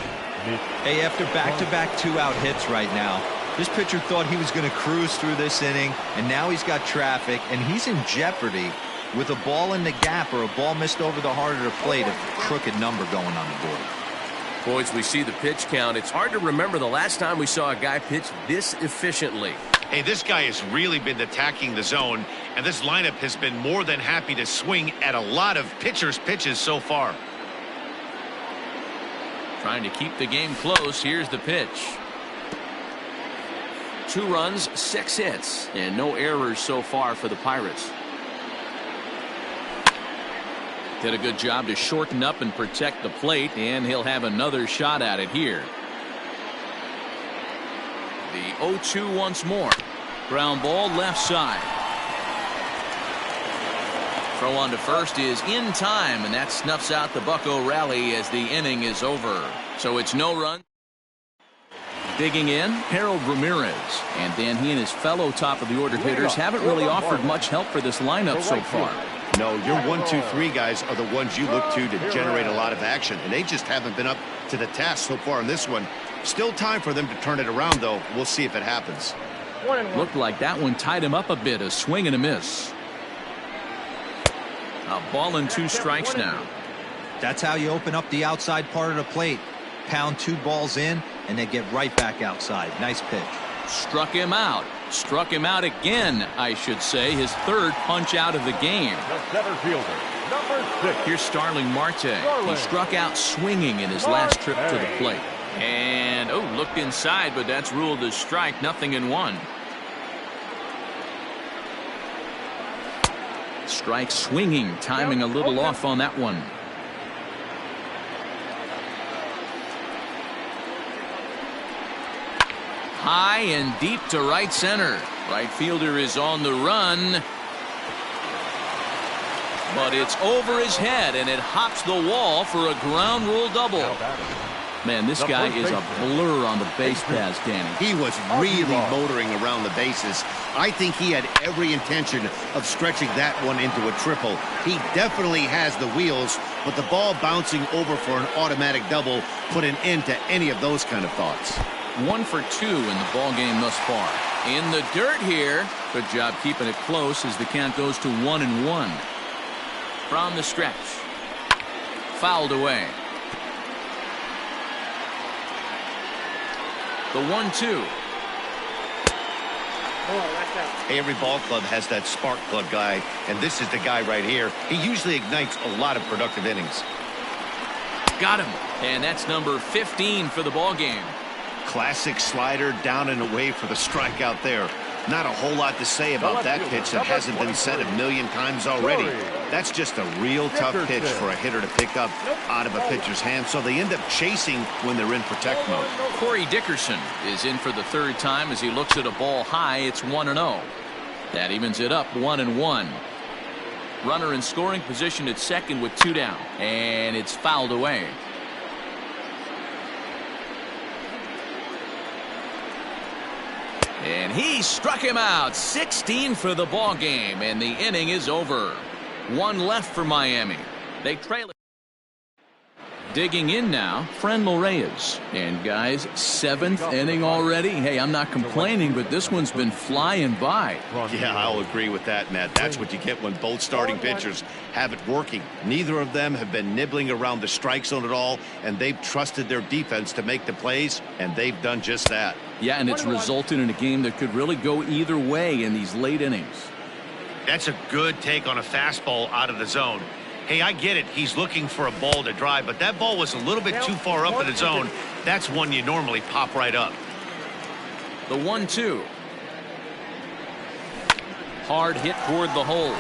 Hey, after back-to-back 2-out hits right now, this pitcher thought he was going to cruise through this inning, and now he's got traffic, and he's in jeopardy with a ball in the gap or a ball missed over the heart of the plate, a crooked number going on the board. Boys, we see the pitch count. It's hard to remember the last time we saw a guy pitch this efficiently. Hey, this guy has really been attacking the zone, and this lineup has been more than happy to swing at a lot of pitchers' pitches so far. Trying to keep the game close. Here's the pitch. 2 runs, 6 hits, and no errors so far for the Pirates. Did a good job to shorten up and protect the plate, and he'll have another shot at it here. The 0-2 once more. Ground ball left side. Throw on to first is in time, and that snuffs out the Bucco rally as the inning is over. So it's no run. Digging in, Harold Ramirez. And then he and his fellow top-of-the-order hitters haven't really offered much help for this lineup so far. No, your 1, 2, 3 guys are the ones you look to generate a lot of action, and they just haven't been up to the task so far in this one. Still time for them to turn it around, though. We'll see if it happens. Looked like that one tied him up a bit, a swing and a miss. A ball and 2 strikes now. That's how you open up the outside part of the plate. Pound 2 balls in, and they get right back outside. Nice pitch. Struck him out. Struck him out again, I should say. His 3rd punch out of the game. The center fielder, number 6. Here's Starling Marte. He struck out swinging in his last trip to the plate. And, looked inside, but that's ruled a strike. Nothing in 1. Strike swinging. Timing a little off on that one. High and deep to right center. Right fielder is on the run. But it's over his head, and it hops the wall for a ground rule double. Man, this guy is a blur on the base paths, Danny. He was really motoring around the bases. I think he had every intention of stretching that one into a triple. He definitely has the wheels, but the ball bouncing over for an automatic double put an end to any of those kind of thoughts. 1 for 2 in the ball game thus far. In the dirt here. Good job keeping it close as the count goes to 1-1. From the stretch. Fouled away. The 1-2. Every ball club has that spark plug guy, and this is the guy right here. He usually ignites a lot of productive innings. Got him. And that's number 15 for the ball game. Classic slider down and away for the strikeout there. Not a whole lot to say about that pitch that hasn't been said a million times already. That's just a real tough pitch for a hitter to pick up out of a pitcher's hand, so they end up chasing when they're in protect mode. Corey Dickerson is in for the 3rd time as he looks at a ball high. It's 1-0. That evens it up 1-1. Runner in scoring position at second with 2 down, and it's fouled away. And he struck him out. 16 for the ball game, and the inning is over. 1 left for Miami. They trail it. Digging in now, Franmil Reyes. And guys, 7th inning already. Hey, I'm not complaining, but this one's been flying by. Yeah, I'll agree with that, Matt. That's what you get when both starting pitchers have it working. Neither of them have been nibbling around the strike zone at all, and they've trusted their defense to make the plays, and they've done just that. Yeah, and it's resulted in a game that could really go either way in these late innings. That's a good take on a fastball out of the zone. Hey, I get it. He's looking for a ball to drive, but that ball was a little bit too far up in the zone. That's one you normally pop right up. The 1-2. Hard hit toward the hole.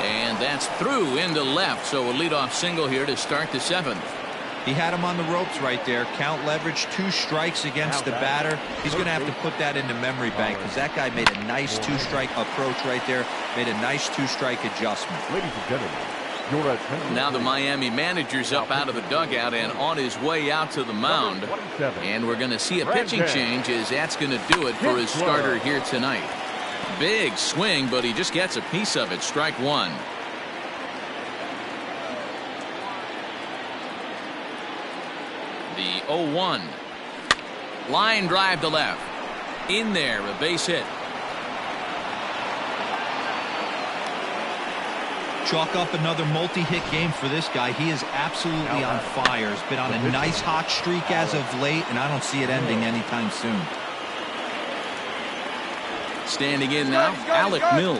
And that's through into left. So a leadoff single here to start the 7th. He had him on the ropes right there. Count leverage, 2 strikes against the batter. He's going to have to put that into memory bank because that guy made a nice 2-strike approach right there. Made a nice 2-strike adjustment. Ladies and gentlemen, now the Miami manager's up out of the dugout and on his way out to the mound. And we're going to see a pitching change as that's going to do it for his starter here tonight. Big swing, but he just gets a piece of it. Strike 1. The 0-1. Line drive to left. In there, a base hit. Chalk up another multi-hit game for this guy. He is absolutely on fire. He's been on a nice hot streak as of late, and I don't see it ending anytime soon. Standing in now, Alec Mills.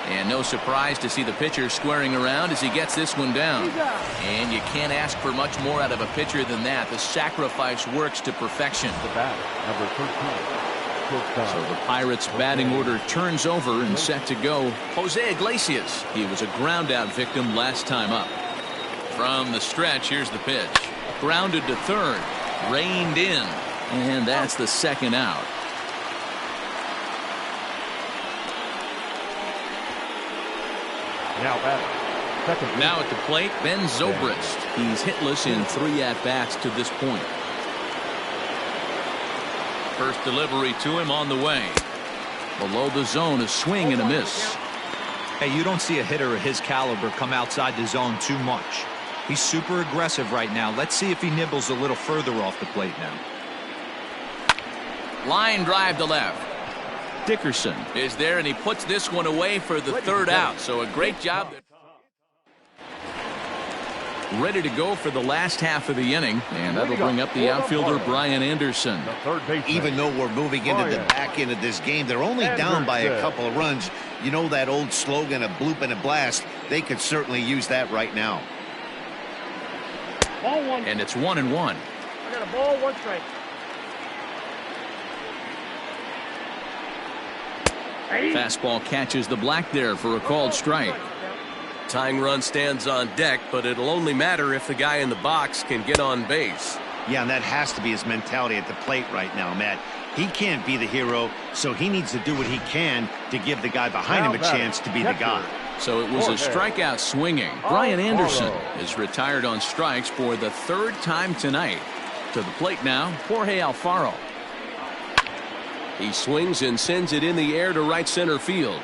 And no surprise to see the pitcher squaring around as he gets this one down. And you can't ask for much more out of a pitcher than that. The sacrifice works to perfection. The batter, number 13. So the Pirates batting order turns over and set to go. Jose Iglesias. He was a ground out victim last time up. From the stretch, here's the pitch. Grounded to third. Reined in. And that's the 2nd out. Now at the plate, Ben Zobrist. He's hitless in 3 at-bats to this point. First delivery to him on the way. Below the zone, a swing and a miss. Hey, you don't see a hitter of his caliber come outside the zone too much. He's super aggressive right now. Let's see if he nibbles a little further off the plate now. Line drive to left. Dickerson is there, and he puts this one away for the 3rd out. So a great job. Ready to go for the last half of the inning, and that'll bring up the outfielder Brian Anderson. Even though we're moving into the back end of this game, they're only down by a couple of runs. You know that old slogan, a bloop and a blast. They could certainly use that right now. Ball 1. And it's 1-1. I got a ball, 1 strike. Fastball catches the black there for a called strike. Tying run stands on deck, but it'll only matter if the guy in the box can get on base. Yeah, and that has to be his mentality at the plate right now, Matt. He can't be the hero, so he needs to do what he can to give the guy behind him a chance to be the guy. So it was a strikeout swinging. Brian Anderson is retired on strikes for the 3rd time tonight. To the plate now, Jorge Alfaro. He swings and sends it in the air to right center field.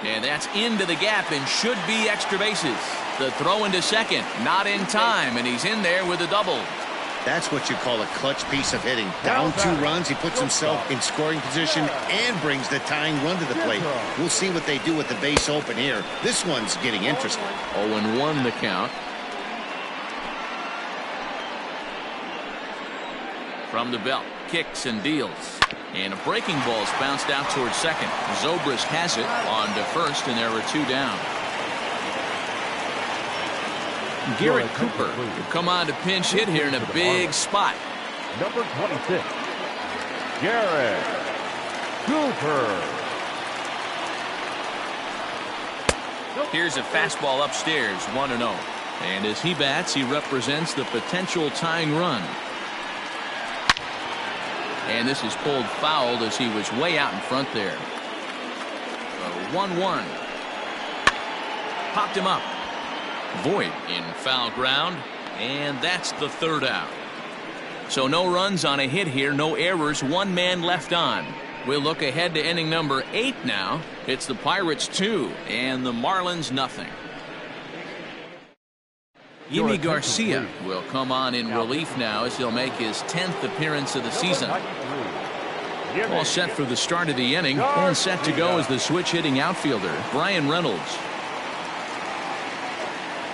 And that's into the gap and should be extra bases. The throw into second, not in time, and he's in there with a double. That's what you call a clutch piece of hitting. Down 2 runs, he puts himself in scoring position and brings the tying run to the plate. We'll see what they do with the base open here. This one's getting interesting. 0-1 the count. From the belt, kicks and deals. And a breaking ball is bounced out towards second. Zobrist has it on to first, and there are 2 down. Garrett Cooper will come on to pinch hit here in a big spot. Number 26, Garrett Cooper. Here's a fastball upstairs, 1-0. And as he bats, he represents the potential tying run. And this is pulled fouled as he was way out in front there. 1-1. Popped him up. Voight in foul ground, and that's the 3rd out. So no runs on a hit here, no errors, 1 man left on. We'll look ahead to inning number 8 now. It's the Pirates 2 and the Marlins nothing. Yimi Garcia will come on in relief now as he'll make his 10th appearance of the season. All set for the start of the inning and set to go as the switch-hitting outfielder, Brian Reynolds.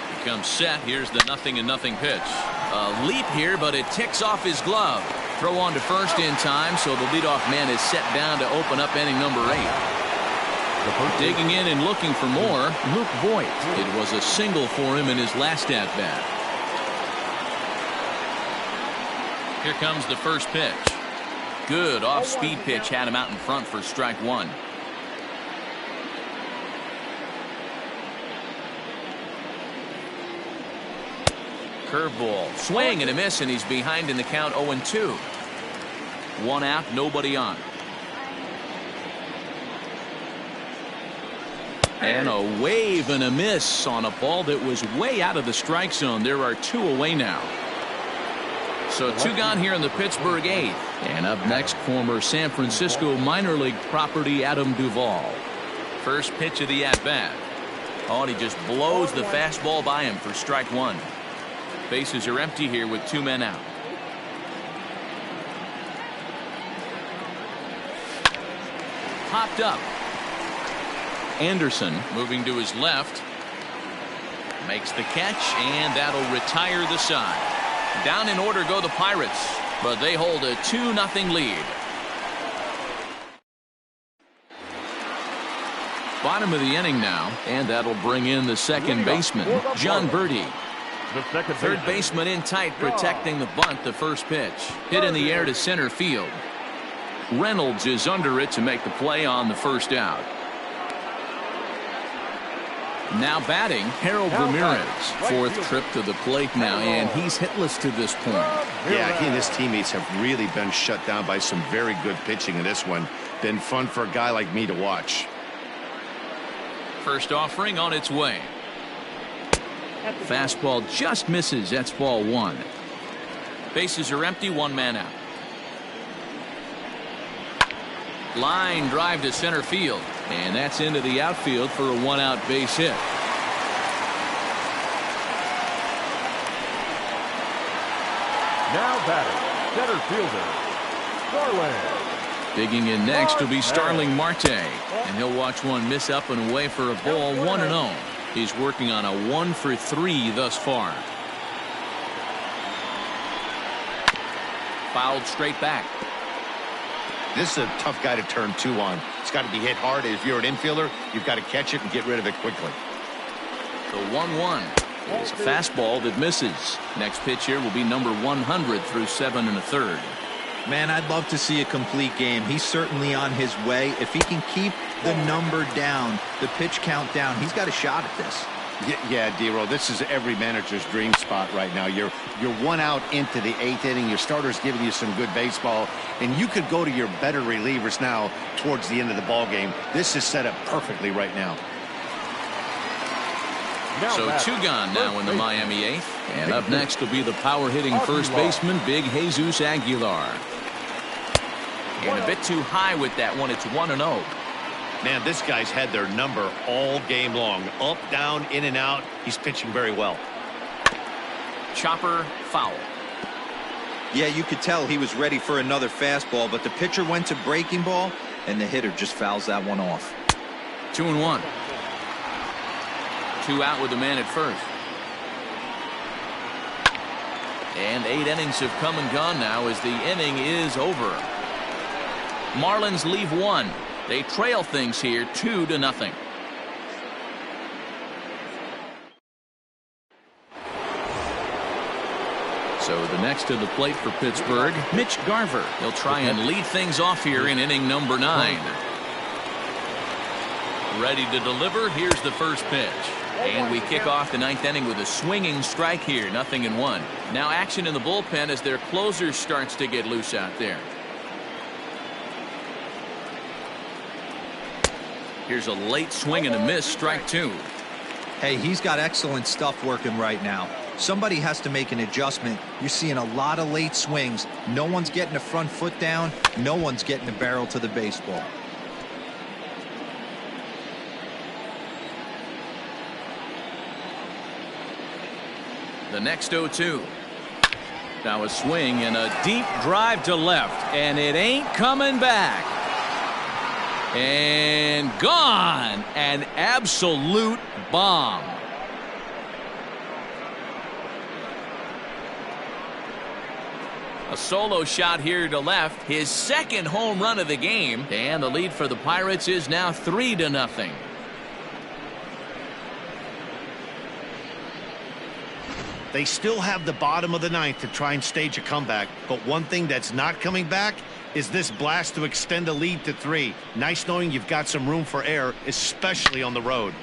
He comes set. Here's the 0-0 pitch. A leap here, but it ticks off his glove. Throw on to first in time, so the leadoff man is set down to open up inning number 8. Digging in and looking for more, Luke Voight. It was a single for him in his last at-bat. Here comes the first pitch. Good off-speed pitch had him out in front for strike 1. Curveball, swing and a miss, and he's behind in the count 0-2. 1 out, nobody on. And a wave and a miss on a ball that was way out of the strike zone. There are 2 away now. So 2 gone here in the Pittsburgh 8th. And up next, former San Francisco minor league property Adam Duvall. First pitch of the at-bat. Oh, and he just blows the fastball by him for strike 1. Bases are empty here with 2 men out. Popped up. Anderson moving to his left. Makes the catch, and that'll retire the side. Down in order go the Pirates, but they hold a 2-0 lead. Bottom of the inning now, and that'll bring in the second baseman, John Birdie. Third baseman in tight, protecting the bunt. The first pitch hit in the air to center field. Reynolds is under it to make the play on the first out. Now batting, Harold Ramirez. 4th trip to the plate now, and he's hitless to this point. Yeah, he and his teammates have really been shut down by some very good pitching in this one. Been fun for a guy like me to watch. First offering on its way. Fastball just misses. That's ball 1. Bases are empty, 1 man out. Line drive to center field, and that's into the outfield for a 1-out base hit. Now batting, center fielder, Starling. Digging in next will be Starling Marte, and he'll watch one miss up and away for a ball. 1-0. He's working on a 1 for 3 thus far. Fouled straight back. This is a tough guy to turn 2 on. It's got to be hit hard. If you're an infielder, you've got to catch it and get rid of it quickly. The 1-1 is a fastball that misses. Next pitch here will be number 100 through 7 1/3. Man, I'd love to see a complete game. He's certainly on his way. If he can keep the number down, the pitch count down, he's got a shot at this. Yeah, D-Roll, this is every manager's dream spot right now. You're 1 out into the 8th inning. Your starter's giving you some good baseball, and you could go to your better relievers now towards the end of the ball game. This is set up perfectly right now. So 2 gone now in the Miami 8th, and up next will be the power-hitting first baseman, Big Jesus Aguilar. And a bit too high with that one. It's 1-0. Man, this guy's had their number all game long. Up, down, in and out. He's pitching very well. Chopper, foul. Yeah, you could tell he was ready for another fastball, but the pitcher went to breaking ball, and the hitter just fouls that one off. 2-1. 2 out with the man at first. And 8 innings have come and gone now as the inning is over. Marlins leave 1. They trail things here 2-0. So the next to the plate for Pittsburgh, Mitch Garver. He'll try and lead things off here in inning number 9. Ready to deliver. Here's the first pitch. And we kick off the 9th inning with a swinging strike here. 0-1. Now action in the bullpen as their closer starts to get loose out there. Here's a late swing and a miss. Strike 2. Hey, he's got excellent stuff working right now. Somebody has to make an adjustment. You're seeing a lot of late swings. No one's getting the front foot down. No one's getting the barrel to the baseball. The next 0-2. Now a swing and a deep drive to left, and it ain't coming back. And gone. An absolute bomb. A solo shot here to left, his second home run of the game, and the lead for the Pirates is now 3-0. They still have the bottom of the ninth to try and stage a comeback, but one thing that's not coming back is this blast to extend the lead to 3. Nice knowing you've got some room for error, especially on the road.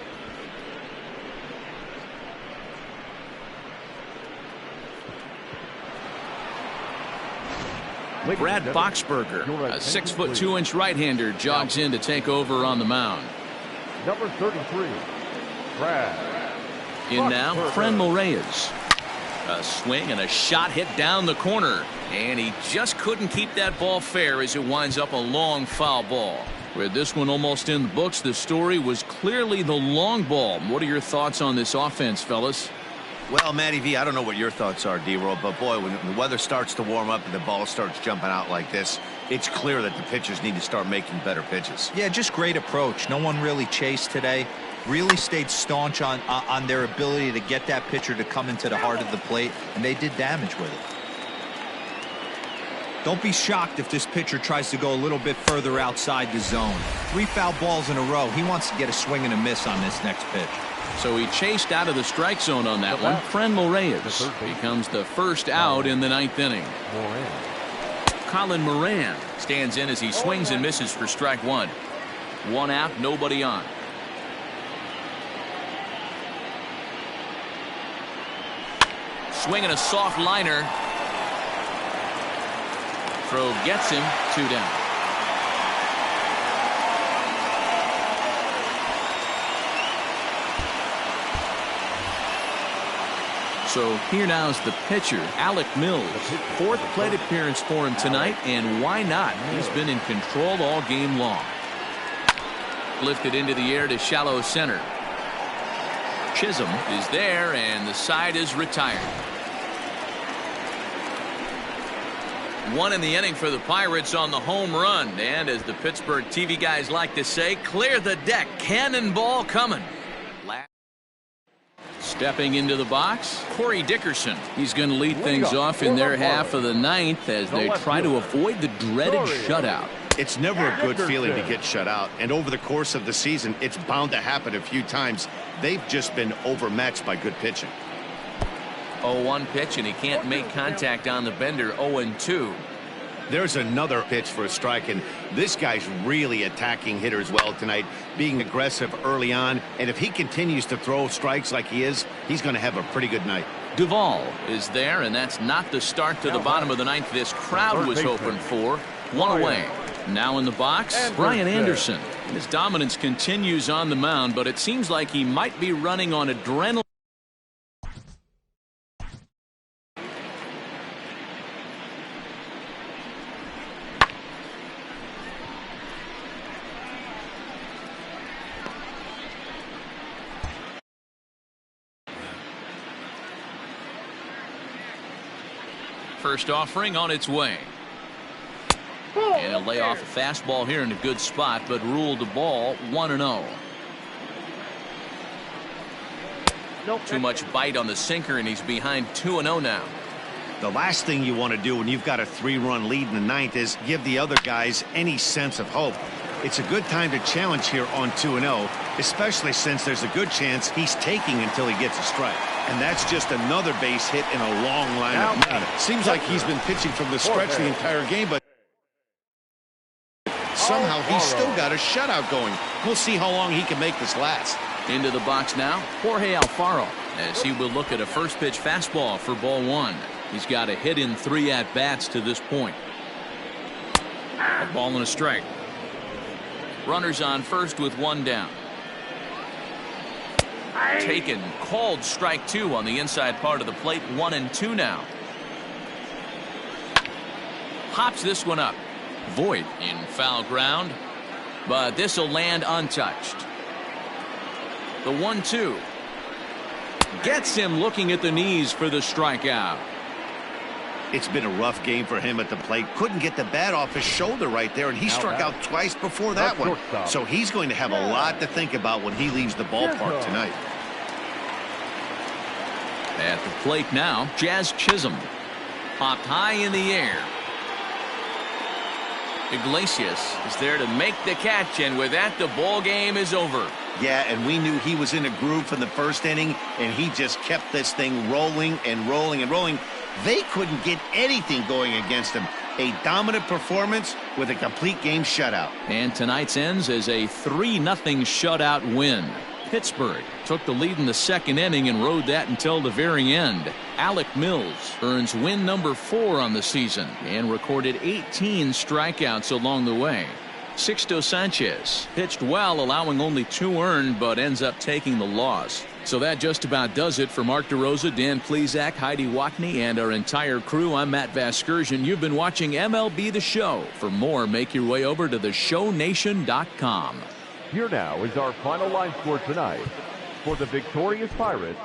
Brad Boxberger, a 6'2" right-hander, jogs in to take over on the mound. Number 33, Brad. In now, Franmil Reyes. A swing and a shot hit down the corner, and he just couldn't keep that ball fair as it winds up a long foul ball. With this one almost in the books, the story was clearly the long ball. What are your thoughts on this offense, fellas? Well, Matty V, I don't know what your thoughts are, D-Roll, but boy, when the weather starts to warm up and the ball starts jumping out like this, it's clear that the pitchers need to start making better pitches. Yeah, just great approach. No one really chased today. Really stayed staunch on their ability to get that pitcher to come into the heart of the plate, and they did damage with it. Don't be shocked if this pitcher tries to go a little bit further outside the zone. 3 foul balls in a row. He wants to get a swing and a miss on this next pitch. So he chased out of the strike zone on that one. Franmil Reyes becomes the first out in the 9th inning. Colin Moran stands in as he swings and misses for strike 1. 1 out, nobody on. Swinging a soft liner. Throw gets him. 2 down. So here now is the pitcher, Alec Mills. 4th plate appearance for him tonight, and why not? He's been in control all game long. Lifted into the air to shallow center. Chisholm is there, and the side is retired. 1 in the inning for the Pirates on the home run, and as the Pittsburgh TV guys like to say, clear the deck, cannonball coming. Stepping into the box, Corey Dickerson. He's going to lead things off in their half of the 9th as they try to avoid the dreaded shutout. It's never a good feeling to get shut out, and over the course of the season, it's bound to happen a few times. They've just been overmatched by good pitching. 0-1 pitch, and he can't make contact on the bender. 0-2. There's another pitch for a strike, and this guy's really attacking hitters well tonight, being aggressive early on, and if he continues to throw strikes like he is, he's going to have a pretty good night. Duvall is there, and that's not the start to the bottom of the 9th this crowd was hoping for. 1 away. Now in the box, Brian Anderson. His dominance continues on the mound, but it seems like he might be running on adrenaline. First offering on its way. And he'll lay off a fastball here in a good spot, but ruled the ball 1-0. Too much bite on the sinker, and he's behind 2-0 now. The last thing you want to do when you've got a 3-run lead in the 9th is give the other guys any sense of hope. It's a good time to challenge here on 2-0, especially since there's a good chance he's taking until he gets a strike. And that's just another base hit in a long line of men. Seems like he's been pitching from the stretch the entire game, but somehow he's still got a shutout going. We'll see how long he can make this last. Into the box now, Jorge Alfaro, as he will look at a first pitch fastball for ball 1. He's got a hit in 3 at-bats to this point. A ball and a strike. Runners on first with 1 down. Taken, called strike 2 on the inside part of the plate. 1-2 now. Hops this one up. Voight in foul ground, but this will land untouched. The 1-2. gets him looking at the knees for the strikeout. It's been a rough game for him at the plate. Couldn't get the bat off his shoulder right there, and he struck out twice before that one. So he's going to have a lot to think about when he leaves the ballpark tonight. At the plate now, Jazz Chisholm. Popped high in the air. Iglesias is there to make the catch, and with that, the ball game is over. Yeah, and we knew he was in a groove from the first inning, and he just kept this thing rolling and rolling and rolling. They couldn't get anything going against him. A dominant performance with a complete game shutout. And tonight's ends as a 3-0 shutout win. Pittsburgh took the lead in the second inning and rode that until the very end. Alec Mills earns win number 4 on the season and recorded 18 strikeouts along the way. Sixto Sanchez pitched well, allowing only 2 earned, but ends up taking the loss. So that just about does it for Mark DeRosa, Dan Plesac, Heidi Watney, and our entire crew. I'm Matt Vasgersian. You've been watching MLB The Show. For more, make your way over to theshownation.com. Here now is our final line score tonight. For the victorious Pirates,